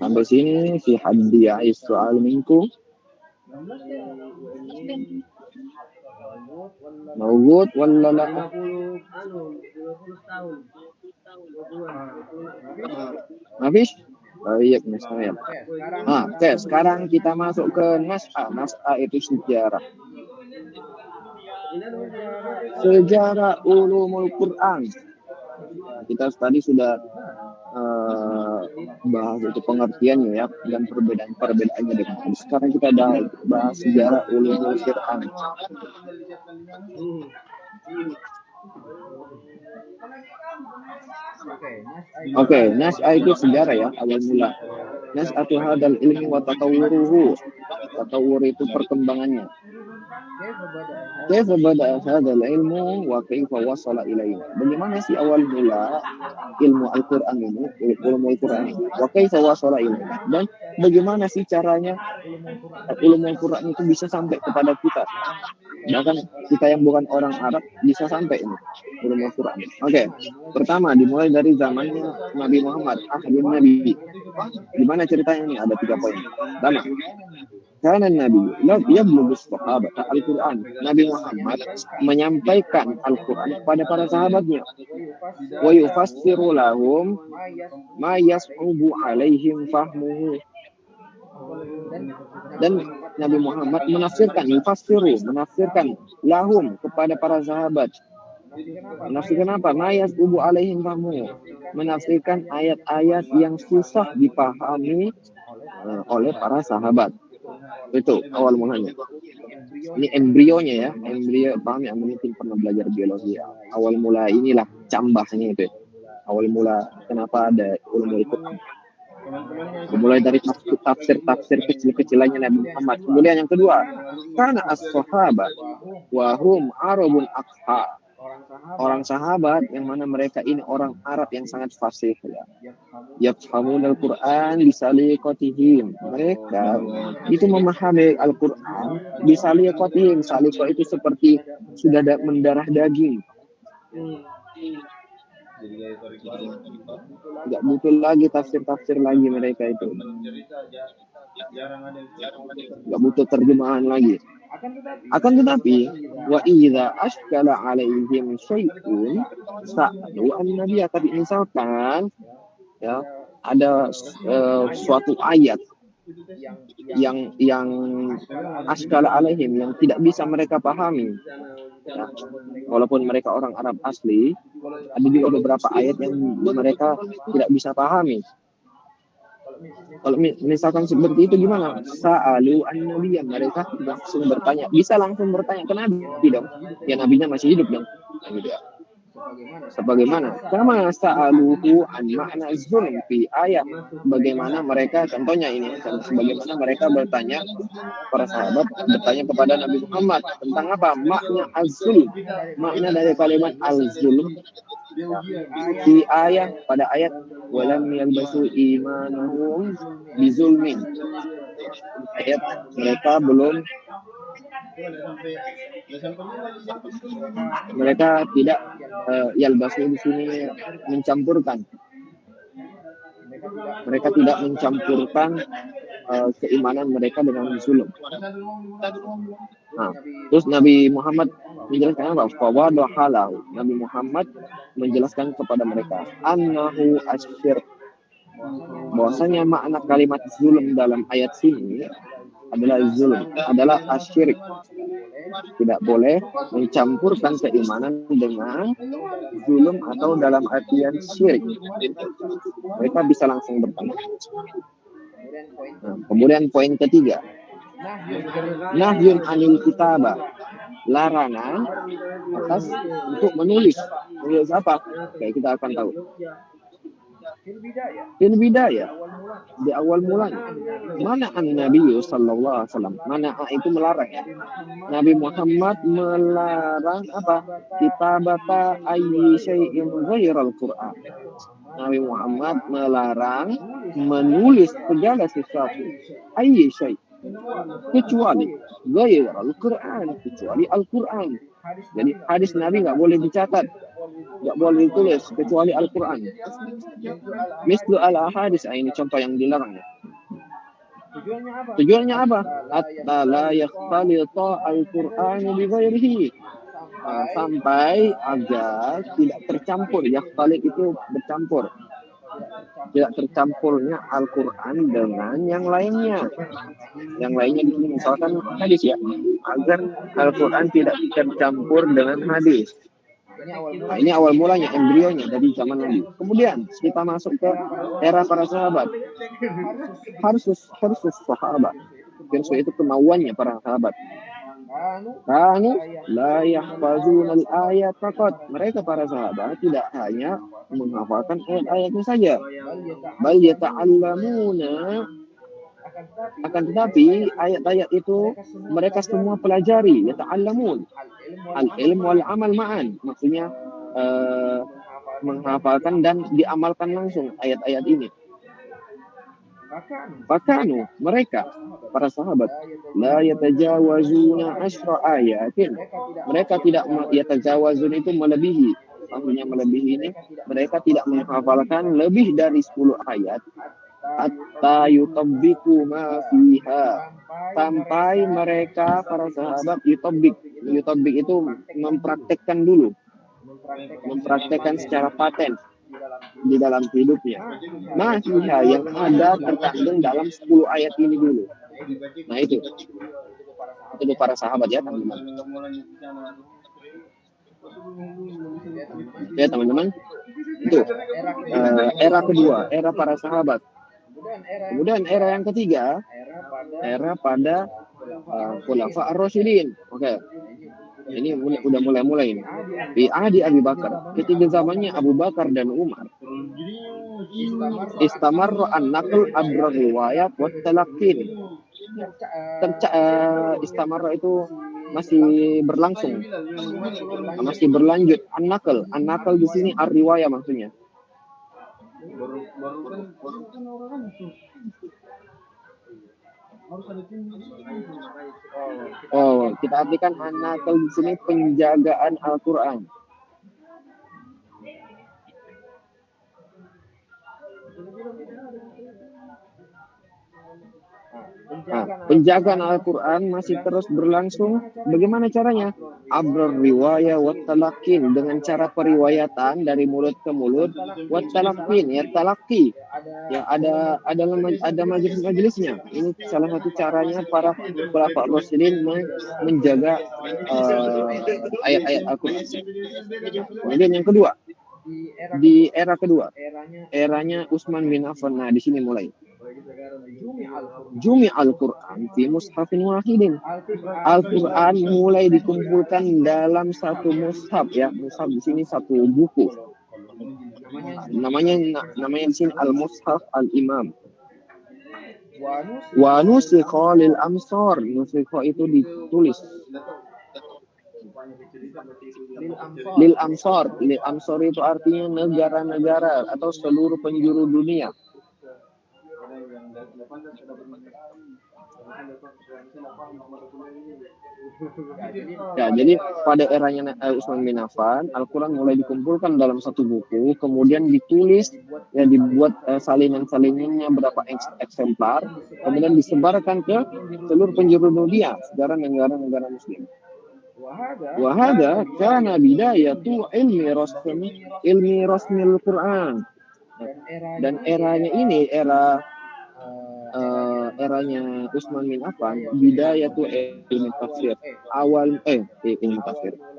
Speaker 1: Sampai sini fi haddi soal minggu. Mawud wala la. Habis? Baik, misalnya. Oke, sekarang kita masuk ke Nas'a. Nas'a itu sejarah. Sejarah ulumul Quran. Kita tadi sudah bahas itu pengertiannya ya dan perbedaannya dengan tadi. Sekarang kita bahas sejarah ulumul Quran. Oke, Nas'a itu sejarah ya, awal mula. Nas'atu hadal ilmi wa tatawuruhu. Tatawur itu perkembangannya. Kaifa bada'a hadal ilmu wa kaifa wasala ilaihi. Bagaimana sih awal mula ilmu Al-Qur'an ini, ilmu Al-Qur'an ini? Wa kaifa wasala ilaihi. Dan bagaimana sih caranya ilmu Al-Qur'an itu bisa sampai kepada kita? Bahkan kita yang bukan orang Arab bisa sampai ini ilmu Al-Qur'an. Oke. Pertama dimulai dari zamannya Nabi Muhammad, akhir Nabi. Gimana ceritanya ini? Ada 3 poin. Pertama, karena Nabi yablughu sahabat Al-Qur'an. Nabi Muhammad menyampaikan Al-Qur'an kepada para sahabatnya. Wa yufassiru lahum ma yas'ubu alaihim fahmuhu. Dan Nabi Muhammad menafsirkan lahum kepada para sahabat. Menafsirkan apa? Mayas ubu alaihim fahmu. Menafsirkan ayat-ayat yang susah dipahami oleh para sahabat. Itu awal mulanya. Ini embrionya ya. Embrio, paham ya? Mungkin pernah belajar biologi ya. Awal mula inilah cambahnya itu. Awal mula kenapa ada ulumul Quran. Mulai dari tafsir kecil-kecilannya Nabi Muhammad. Kemudian yang kedua, karena as-sahabat wa hum arabun aqha. orang sahabat yang mana mereka ini orang Arab yang sangat fasih ya. Yafhamunal Quran bisaliqatihim. Mereka itu memahami Al-Quran bisaliqatihim. Saliqah itu seperti sudah mendarah daging. Nggak butuh lagi tafsir lagi mereka itu. Nggak butuh terjemahan lagi. Akan tetapi wa idza ashkala alaihim syai'un sa'alu an-nabiy. Tapi misalkan ya ada suatu ayat yang ashkala alaihim, yang tidak bisa mereka pahami ya, walaupun mereka orang Arab asli, ada juga beberapa ayat yang mereka tidak bisa pahami. Kalau misalkan seperti itu gimana? Sa'alu an-nabiy, mereka langsung bertanya. Bisa langsung bertanya ke Nabi dong. Ya nabinya masih hidup dong. Gitu ya. Sebagaimana kama sa'aluhu an makna zulm fi ayat. Bagaimana mereka, contohnya ini, sebagaimana mereka bertanya, para sahabat bertanya kepada Nabi Muhammad tentang apa? Makna az-zulm. Makna dari kalimat al-zulm di ayat, pada ayat walam yalbasu imanahum bizulmin. Ayat mereka tidak yalbasu di sini mencampurkan. Mereka tidak mencampurkan keimanan mereka dengan zulm. Nah, terus Nabi Muhammad menjelaskan apa? Fawadahalahu. Nabi Muhammad menjelaskan kepada mereka annahu asyirk. Bahwasanya makna kalimat zulm dalam ayat sini adalah asyirik. Tidak boleh mencampurkan keimanan dengan zulm atau dalam artian syirik. Mereka bisa langsung bertanya. Nah, kemudian poin ketiga, nahyun anil kitabah, larangan atas untuk menulis apa? Kayak kita akan tahu. Fil bidayah, di awal mulanya. Mana an-Nabi sallallahu alaihi wasallam? Mana itu melarang ya. Nabi Muhammad melarang apa? Kitabata ayyi syai'in ghairal Qur'an. Nabi Muhammad melarang menulis segala sesuatu, ayyi syai', kecuali ghairal Qur'an, kecuali Al-Qur'an. Jadi hadis Nabi nggak boleh dicatat, nggak boleh ditulis kecuali Al-Quran. Mislu al-ahadis, ini contoh yang dilarang. Tujuannya apa? Hatta la yakhtalita al-Quran bi ghairihi. Sampai agar tidak tercampur. Yakhtalit itu bercampur. Tidak tercampurnya Al-Quran dengan yang lainnya. Yang lainnya di sini misalkan hadis ya. Agar Al-Quran tidak tercampur dengan hadis. Nah, ini awal mulanya, embrionya dari zaman Nabi. Kemudian kita masuk ke era para sahabat. Harus sahabat. Itu kemauannya para sahabat. Kanu la yahfazuna al-ayat faqat. Mereka para sahabat tidak hanya menghafalkan ayat-ayatnya saja. Bal yata'allamuna. Akan tetapi ayat-ayat itu mereka semua pelajari. Yata'allamun. Al-ilm wal amal ma'an. Maksudnya menghafalkan dan diamalkan langsung ayat-ayat ini. Fakanu, mereka para sahabat la yatajawazuna asyra ayatin. Mereka tidak yatajawazun itu melebihi. Maksudnya melebihi ini mereka tidak menghafalkan lebih dari 10 ayat hatta yutabbiqu ma fiha, sampai mereka para sahabat yutabbiq itu mempraktekkan dulu, mempraktekkan secara paten di dalam hidupnya. Masihah yang ada terkandung dalam 10 ayat ini dulu. Nah itu para sahabat ya teman-teman. Ya teman-teman, itu era kedua, era para sahabat. Kemudian era yang ketiga, era pada Khulafa ar-Rasyidin. Oke. Ini udah mulai ini. Di ahdi Abu Bakar, ketika zamannya Abu Bakar dan Umar, istamarra an-naql abrar riwayat wa talaqqin. Istamarra itu masih berlangsung, masih berlanjut. An-naql di sini ar-riwayah maksudnya. Oh, kita artikan an-naql di sini penjagaan Al-Qur'an. Nah, penjagaan Al-Quran masih terus berlangsung. Bagaimana caranya? Abrul riwayah wa talaqqin, dengan cara periwayatan dari mulut ke mulut. Wa talaqqin, ya talaqi. Ya ada majelis-majelisnya. Ini salah satu caranya para khulafa Rasyidin menjaga ayat-ayat Al-Quran. Kemudian yang kedua, di era kedua, eranya Utsman bin Affan. Nah, di sini mulai Jumi Al-Quran fi mushafin wahidin. Al-Quran mulai dikumpulkan dalam satu mushaf, ya. Mushaf di sini satu buku. Namanya di sini Al-Mushaf Al-Imam. Wa nusikha lil amsar. Nusikha itu ditulis. Lil amsar itu artinya negara-negara atau seluruh penjuru dunia. Ya, jadi pada eranya Utsman bin Affan, Al-Quran mulai dikumpulkan dalam satu buku, kemudian ditulis, ya, dibuat salinan-salinannya berapa eksemplar, kemudian disebarkan ke seluruh penjuru dunia, negara-negara Muslim. Wahada kana bidayatu ilmi rasmil Quran. Dan eranya ini eranya Utsman bin Affan, bidayatu ilmu tafsir.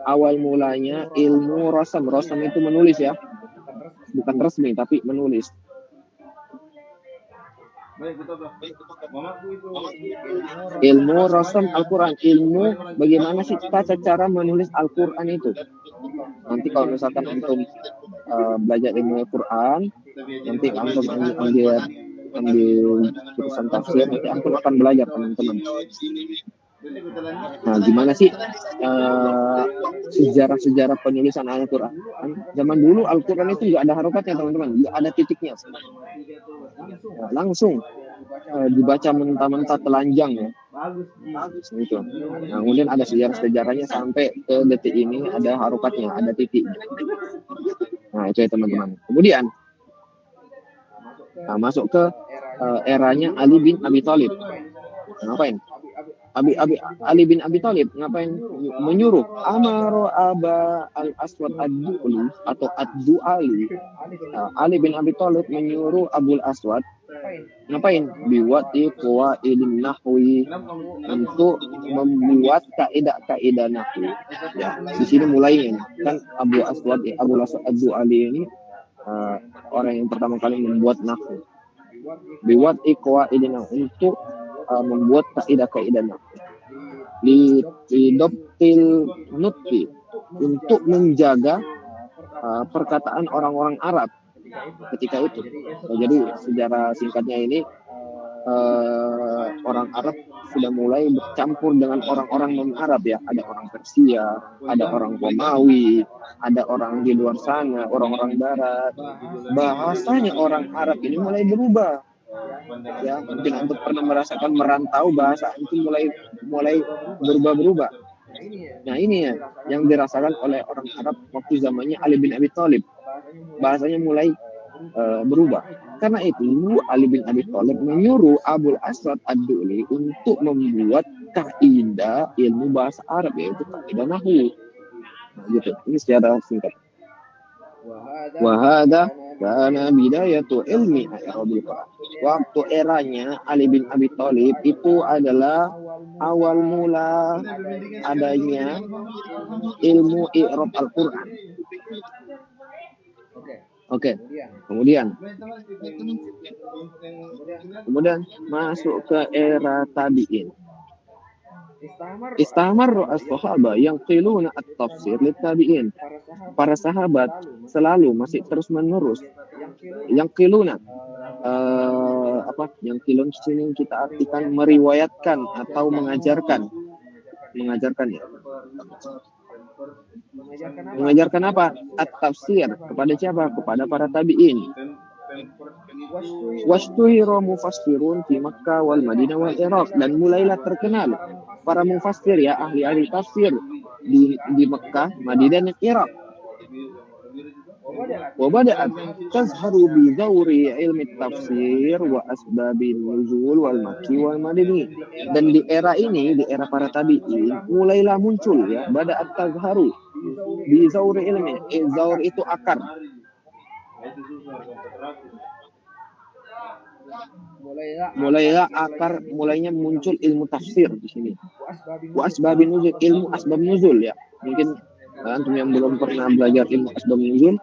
Speaker 1: Awal mulanya ilmu rasam. Rasam itu menulis, ya. Bukan resmi tapi menulis. Ilmu rasam Al-Quran, ilmu bagaimana sih tata cara menulis Al-Quran itu. Nanti kalau misalkan antum belajar ilmu Al-Quran, nanti antum ambil jurusan tafsir, nanti antum akan belajar, teman-teman. Nah, gimana sih sejarah penulisan Al-Quran? Zaman dulu Al-Quran itu nggak ada harokatnya, teman-teman, nggak ada titiknya. Nah, langsung dibaca mentah-mentah telanjang, ya. Gitu. Nah, kemudian ada sejarahnya sampai ke detik ini ada harokatnya, ada titiknya. Nah, itu ya, teman-teman. Kemudian masuk ke eranya Ali bin Abi Thalib. Ngapain? Ali bin Abi Thalib ngapain? Menyuruh Amaro Aba al-Aswad ad-Du'li atau ad-Du'ali. Ali bin Abi Thalib menyuruh Abul Aswad ngapain? Biwati qawaidin nahwi, untuk membuat kaidah-kaidah nahwi. Ya, di sini mulainya kan Abul Aswad ad-Du'ali ini orang yang pertama kali membuat nahwu. Biwati qawaidin nahwi, untuk membuat kaidah-kaidah nahwu. Lidoptil nutfi, untuk menjaga perkataan orang-orang Arab ketika itu. Jadi sejarah singkatnya ini, orang Arab sudah mulai bercampur dengan orang-orang non-Arab, ya. Ada orang Persia, ada orang Romawi, ada orang di luar sana, orang-orang Barat. Bahasanya orang Arab ini mulai berubah. Ya, mungkin untuk pernah merasakan merantau, bahasa itu mulai berubah-berubah. Nah, ini ya yang dirasakan oleh orang Arab waktu zamannya Ali bin Abi Thalib. Bahasanya mulai berubah. Karena itu Ali bin Abi Thalib menyuruh Abul Aswad ad-Du'li untuk membuat kaidah ilmu bahasa Arab, yaitu kaidah nahwu. Nah, gitu. Ini secara singkat. Wahada karena bidayatu ilmi Arabil Quran. Waktu eranya Ali bin Abi Thalib itu adalah awal mula adanya ilmu i'rab Al-Quran. Oke. Kemudian masuk ke era tabi'in. Istamar as-sahaba yang qiluna at-tafsir lit-tabi'in. Para sahabat selalu masih terus menerus yang qiluna yang qilun sini kita artikan meriwayatkan atau mengajarkan.
Speaker 3: mengajarkannya. Mengajarkan apa? At-tafsir. Kepada siapa? Kepada para tabi'in. Wastuhira mufassirun fi Makkah wal Madinah wal Iraq, dan mulailah terkenal para mufassir ya, ahli-ahli tafsir di Makkah, Madinah dan Irak. Wa bada'at tazharu bi dawri ilmi tafsir wa asbabin nuzul wal makki wal madani. Dan di era ini, di era para tabi'in, mulailah muncul ya, bada'at tazharu bi dawri ilmi. Zawr itu akar. Mulainya muncul ilmu tafsir di sini. Wa asbabin nuzul, ilmu asbab nuzul ya. Mungkin antum yang belum pernah belajar ilmu asbab nuzul,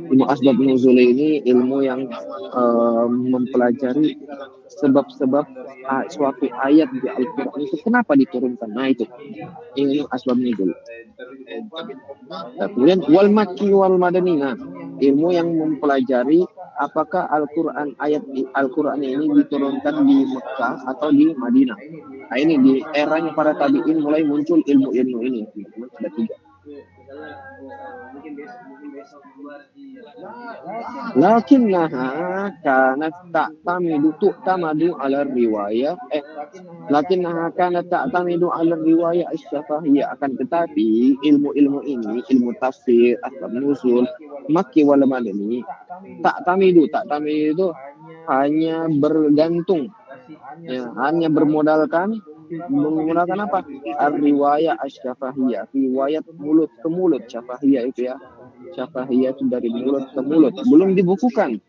Speaker 3: ilmu asbab nuzul ini ilmu yang mempelajari sebab-sebab suatu ayat di Al-Quran itu kenapa diturunkan. Nah itu ilmu asbab nuzul. Kemudian wal makki wal madani, nah ilmu yang mempelajari apakah Al-Quran, ayat di Al-Quran ini diturunkan di Mekah atau di Madinah. Nah ini di eranya para tabi'in mulai muncul ilmu-ilmu ini. Ada 3. Lakinnaha kanat ta'tamadu ala riwayah lakinnaha kanat ta'tamidu ala riwayah asy-syafahiyah, akan tetapi ilmu-ilmu ini, ilmu tafsir, asbab nuzul, makki wal madani, ta'tamidu itu hanya bergantung ya, hanya menggunakan apa? Riwayah asy-syafahiyah, riwayat mulut ke mulut. Syafahiyah itu ya, syafahiyah itu dari mulut ke mulut, belum dibukukan.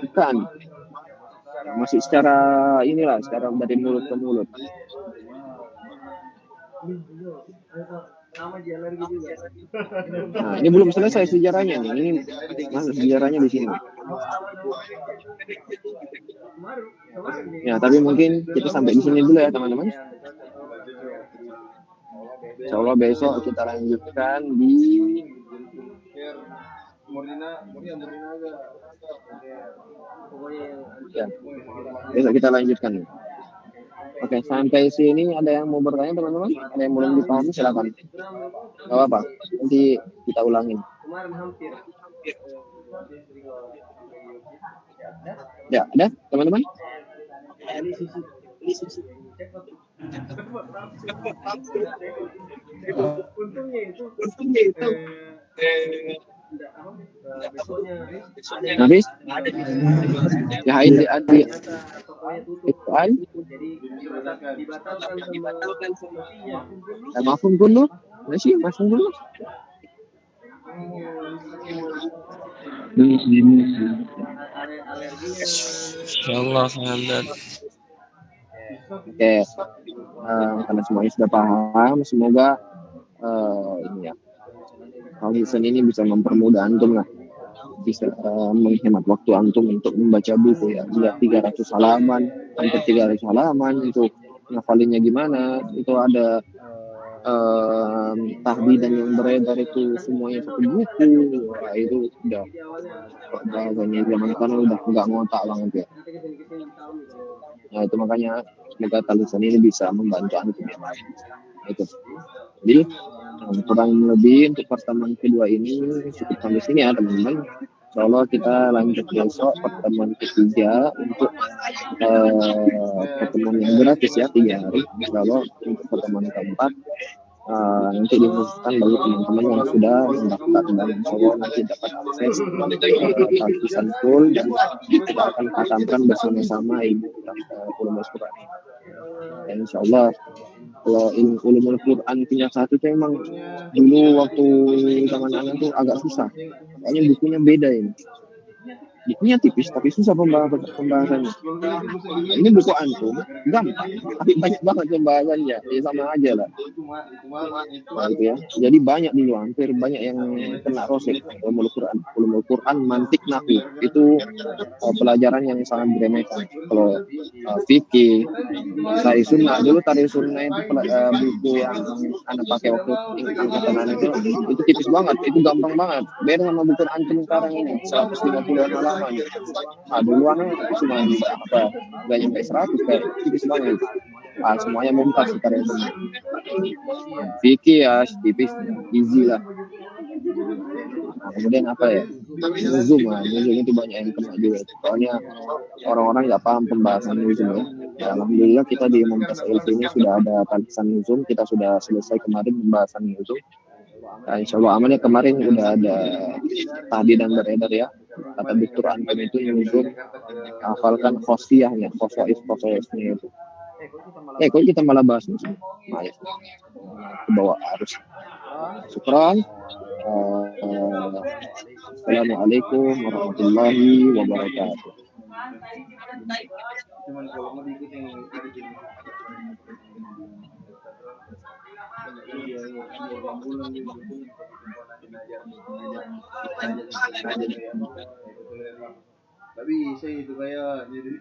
Speaker 3: Bukan, masih secara inilah, secara dari mulut ke mulut. Nah, ini belum selesai sejarahnya nih. Ini masih sejarahnya di sini. Ya, tapi mungkin kita sampai di sini dulu ya, teman-teman. Insyaallah besok kita lanjutkan di ya, besok kita lanjutkan. Oke, sampai sini ada yang mau bertanya teman-teman? Ada yang belum dipahami silakan. Gak apa-apa, nanti kita ulangin. Ya, ada teman-teman? Habis? Ya, ini Iqbal. Mafhum kullu? Masih mafhum kullu?
Speaker 2: Insyaallah Hamdan.
Speaker 3: Oke, karena semuanya sudah paham, semoga ini ya, Al-Hisan ini bisa mempermudah antum lah, bisa menghemat waktu antum untuk membaca buku ya. Dia 300 halaman, hampir 300 halaman itu ngafalinnya gimana? Itu ada tahdidan yang beredar itu semuanya satu buku. Wah, itu udah bahasanya zaman sekarang udah nggak ngotak banget ya. Nah itu makanya semoga Al-Hisan ini bisa membantu antum ya. Itu. Jadi kurang lebih untuk pertemuan kedua ini cukup sampai sini ya teman-teman. Insyaallah kita lanjut besok pertemuan ketiga untuk pertemuan yang gratis ya 3 hari. Insyaallah untuk pertemuan keempat nanti dikhususkan bagi teman-teman yang sudah mendaftar, dan insyaallah nanti dapat akses Al-Hisan full dan kita akan khatamkan bersama-sama ibu ulumul Quran. Dan insyaallah kalau ulumul Quran tingkat 1 itu emang dulu waktu zaman anak tuh agak susah, soalnya bukunya beda ini. Bukunya tipis tapi susah pembahasannya. Nah, ini buku antum gampang tapi banyak banget pembahasannya. Ya sama aja lah. Nah, itu ya. Jadi banyak dulu hampir banyak yang kena rosek ulumul Quran mantik nahu itu pelajaran yang sangat diremehkan. Kalau fikih, tari sunnah dulu tari sunnah itu buku yang anak pakai waktu angkatan anak itu tipis banget, itu gampang banget. Beda sama buku antum sekarang ini 150 halaman. Nah dulu anak cuma apa gak nyampe 100 kayak tipis banget. Semuanya mumtaz tari sunnah. Fikih ya tipis, easy lah. Nah, kemudian apa ya? Nuzum itu banyak yang kena juga. Soalnya orang-orang nggak paham pembahasan nuzum ya. Alhamdulillah kita di Mumtaz LP ini sudah ada talisan nuzum, kita sudah selesai kemarin pembahasan nuzum. Nah, insya Allah aman ya, kemarin udah ada tadi dan beredar ya. Kata Dr. Anton itu nuzum, hafalkan khosiyahnya, khosoisnya itu. Kok kita malah bahas nuzum? Nah, ya. Ke bawah arus. Syukran. Assalamualaikum warahmatullahi wabarakatuh.
Speaker 4: Tapi saya itu kayak jadi